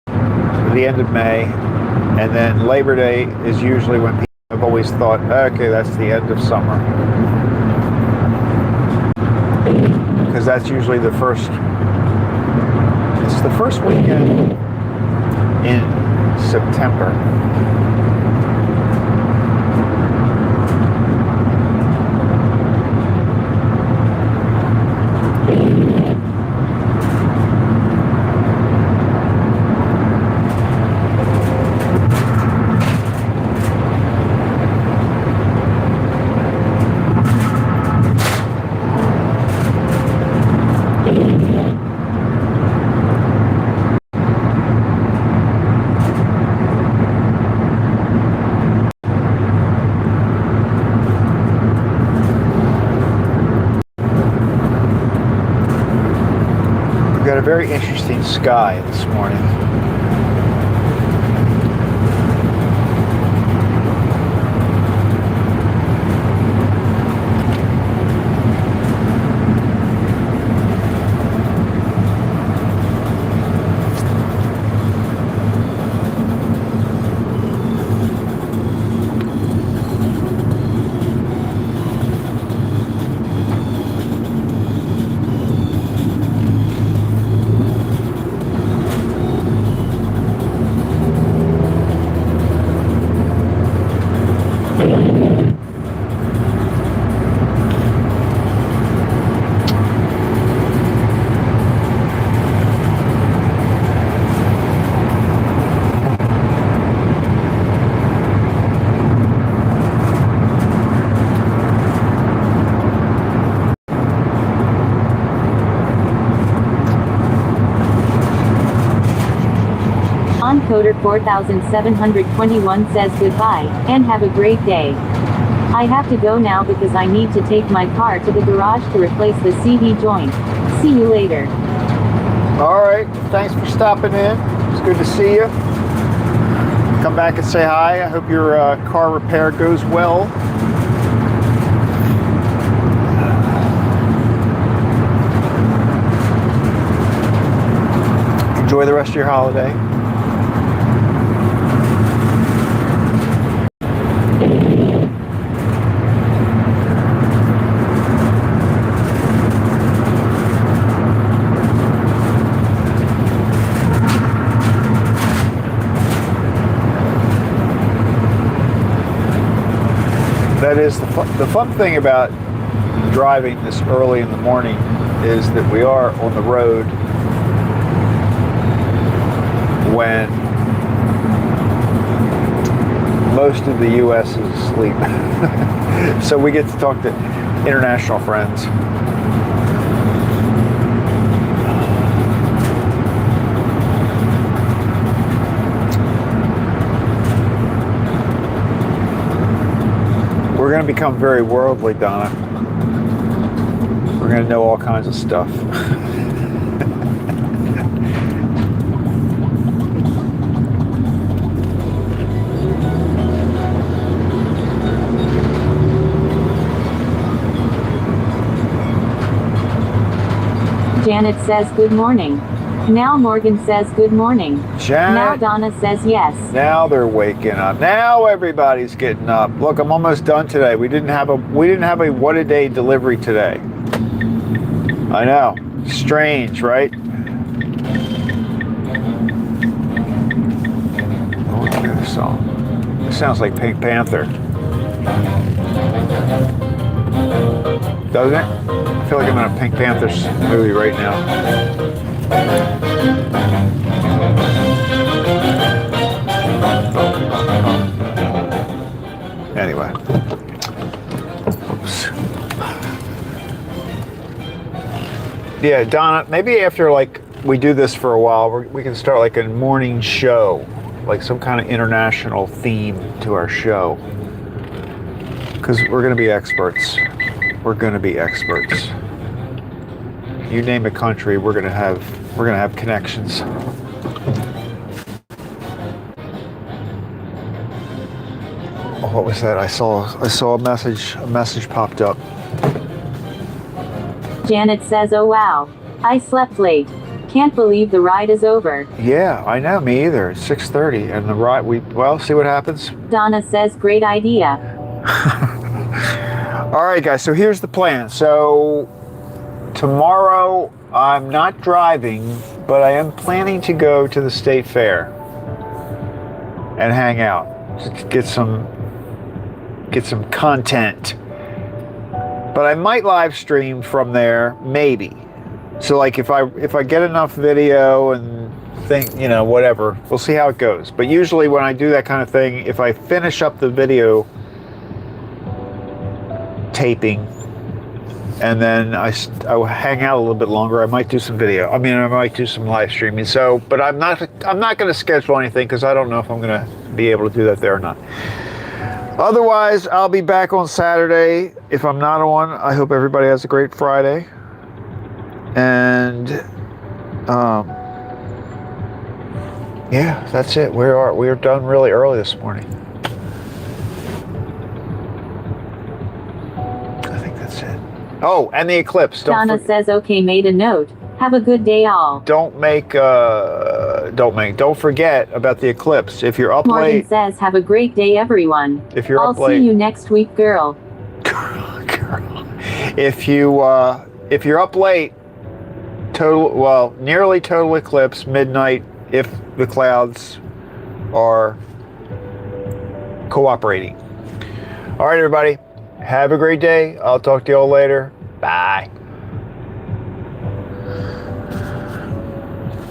at the end of May, and then Labor Day is usually when people have always thought, okay, that's the end of summer. Because that's usually the first, it's the first weekend in September. Got a very interesting sky this morning. Encoder 4721 says goodbye, and have a great day. I have to go now because I need to take my car to the garage to replace the CD joint. See you later. All right, thanks for stopping in. It's good to see you. Come back and say hi. I hope your car repair goes well. Enjoy the rest of your holiday. That is the fun thing about driving this early in the morning is that we are on the road when most of the U.S. is asleep. So we get to talk to international friends. We're going to become very worldly, Donna. We're going to know all kinds of stuff. Janet says good morning. Now Morgan says good morning. Janet. Now Donna says yes. Now they're waking up. Now everybody's getting up. Look, I'm almost done today. We didn't have a what a day delivery today. I know. Strange, right? Oh, look at this song. This sounds like Pink Panther. Doesn't it? I feel like I'm in a Pink Panther movie right now. Anyway. Oops. Yeah, Donna, maybe after like we do this for a while, we can start like a morning show, like some kind of international theme to our show. Because we're going to be experts. We're going to be experts. You name a country, we're going to have connections. Oh, what was that? I saw a message popped up. Janet says, oh wow, I slept late. Can't believe the ride is over. Yeah, I know, me either. It's 6:30 and the ride, well, see what happens? Donna says, great idea. All right, guys, so here's the plan. So tomorrow I'm not driving, but I am planning to go to the state fair and hang out, to get some content. But I might live stream from there, maybe. So like if I get enough video and think, whatever, we'll see how it goes. But usually when I do that kind of thing, if I finish up the video taping and then I will hang out a little bit longer, I might do some video. I might do some live streaming. So, but I'm not going to schedule anything because I don't know if I'm going to be able to do that there or not. Otherwise, I'll be back on Saturday. If I'm not on, I hope everybody has a great Friday. And yeah, that's it. We are done really early this morning. I think that's it. Oh, and the eclipse. Donna says, okay, made a note. Have a good day all. Don't forget about the eclipse. If you're up Morgan late. says, have a great day everyone. If you're I'll up late. see you next week, girl. Girl. If you're up late, nearly total eclipse, midnight, if the clouds are cooperating. All right, everybody. Have a great day. I'll talk to you all later. Bye.